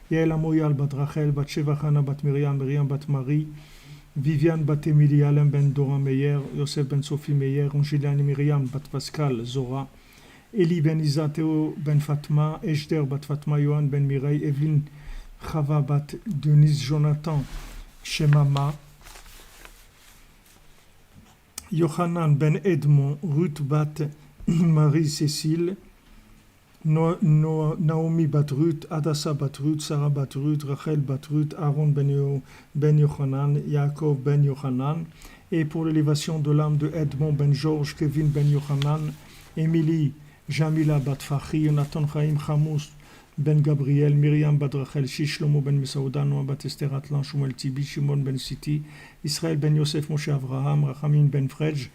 Yael Amoyal Bat Rachel, Bat Sheva Chana Bat Myriam, Myriam Bat Marie, Viviane Bat Émilie, Alain Ben Dora Meyer, Yosef Ben Sophie Meyer, Angéliane Myriam Bat Pascal Zora, Eli Ben Isa, Théo Ben Fatma, Ejder Bat Fatma, Yohan Ben Mireille, Evelyne Chava Bat Denise Jonathan, Shemama, Yohanan Ben Edmond, Ruth Bat Marie-Cécile, Naomi Bat Ruth, Adassa Bat Ruth, Sarah Bat Ruth, Rachel Bat Ruth, Aaron Ben Yohanan, Yaakov Ben Yohanan, et pour l'élévation de l'âme de Edmond Ben Georges, Kevin Ben Yohanan, Émilie Jamila Bat Fachi, Jonathan Chaim Chamous Ben Gabriel, Myriam Bat Rachel, Shishlomo Ben Mesaouda, Noah Bat Esther Atlan, Shmuel Tibi, Shimon Ben Siti, Israël Ben Yosef Moshe Avraham, Rachamin Ben Frej,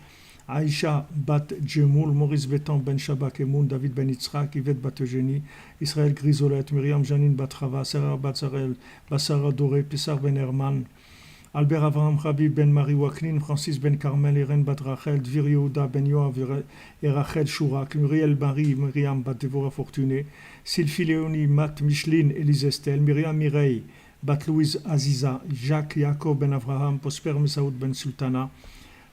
Aïcha Bat Djemoul, Maurice Bétan Ben Shabak Emoun, David Ben Yitzhak, Yvette Bat Eugénie, Israël Grisolette, Myriam Janine Bat Chava, Sarah Bat Zarel, Bassara Doré, Pessar Ben Herman, Albert Avraham Habib Ben Marie Waknin, Francis Ben Carmel, Irène Bat Rachel, Dvir Yehuda Ben Yoav et Rachel Chourak, Muriel Marie, Myriam Bat Devora Fortuné, Sylphie Léonie, Matt Micheline, Élise Estelle, Myriam Mireille, Bat Louise Aziza, Jacques Yaakov Ben Avraham, Prosper Mesaoud Ben Sultana,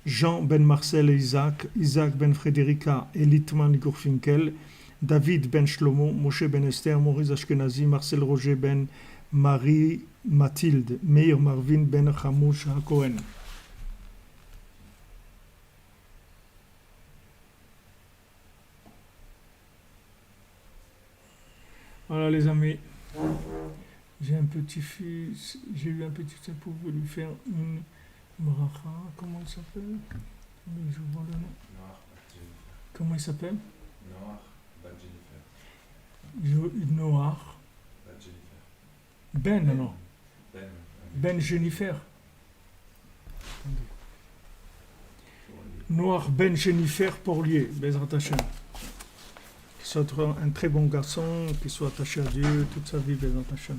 Jean Ben Marcel et Isaac, Isaac Ben Frédérica et Litman Gourfinkel, David Ben Shlomo, Moshe Ben Esther, Maurice Ashkenazi, Marcel Roger Ben Marie Mathilde, Meir Marvin Ben Chamouch Cohen. Voilà les amis, j'ai eu un petit fils pour lui faire une bracha. Comment il s'appelle? Je vois le nom. Comment il s'appelle? Noah Bat Jennifer. Noah Bat Jennifer. Ben, non. Ben. Ben Jennifer. Noah Ben Jennifer Porlier, Bezrat Hashem. Qu'il soit un très bon garçon, qu'il soit attaché à Dieu toute sa vie, Bezrat Hashem.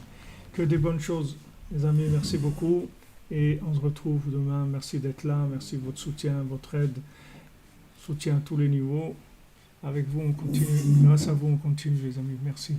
Que des bonnes choses, les amis, merci beaucoup. Et on se retrouve demain. Merci d'être là, merci de votre soutien, votre aide, soutien à tous les niveaux. Avec vous, on continue. Grâce à vous, on continue, les amis. Merci.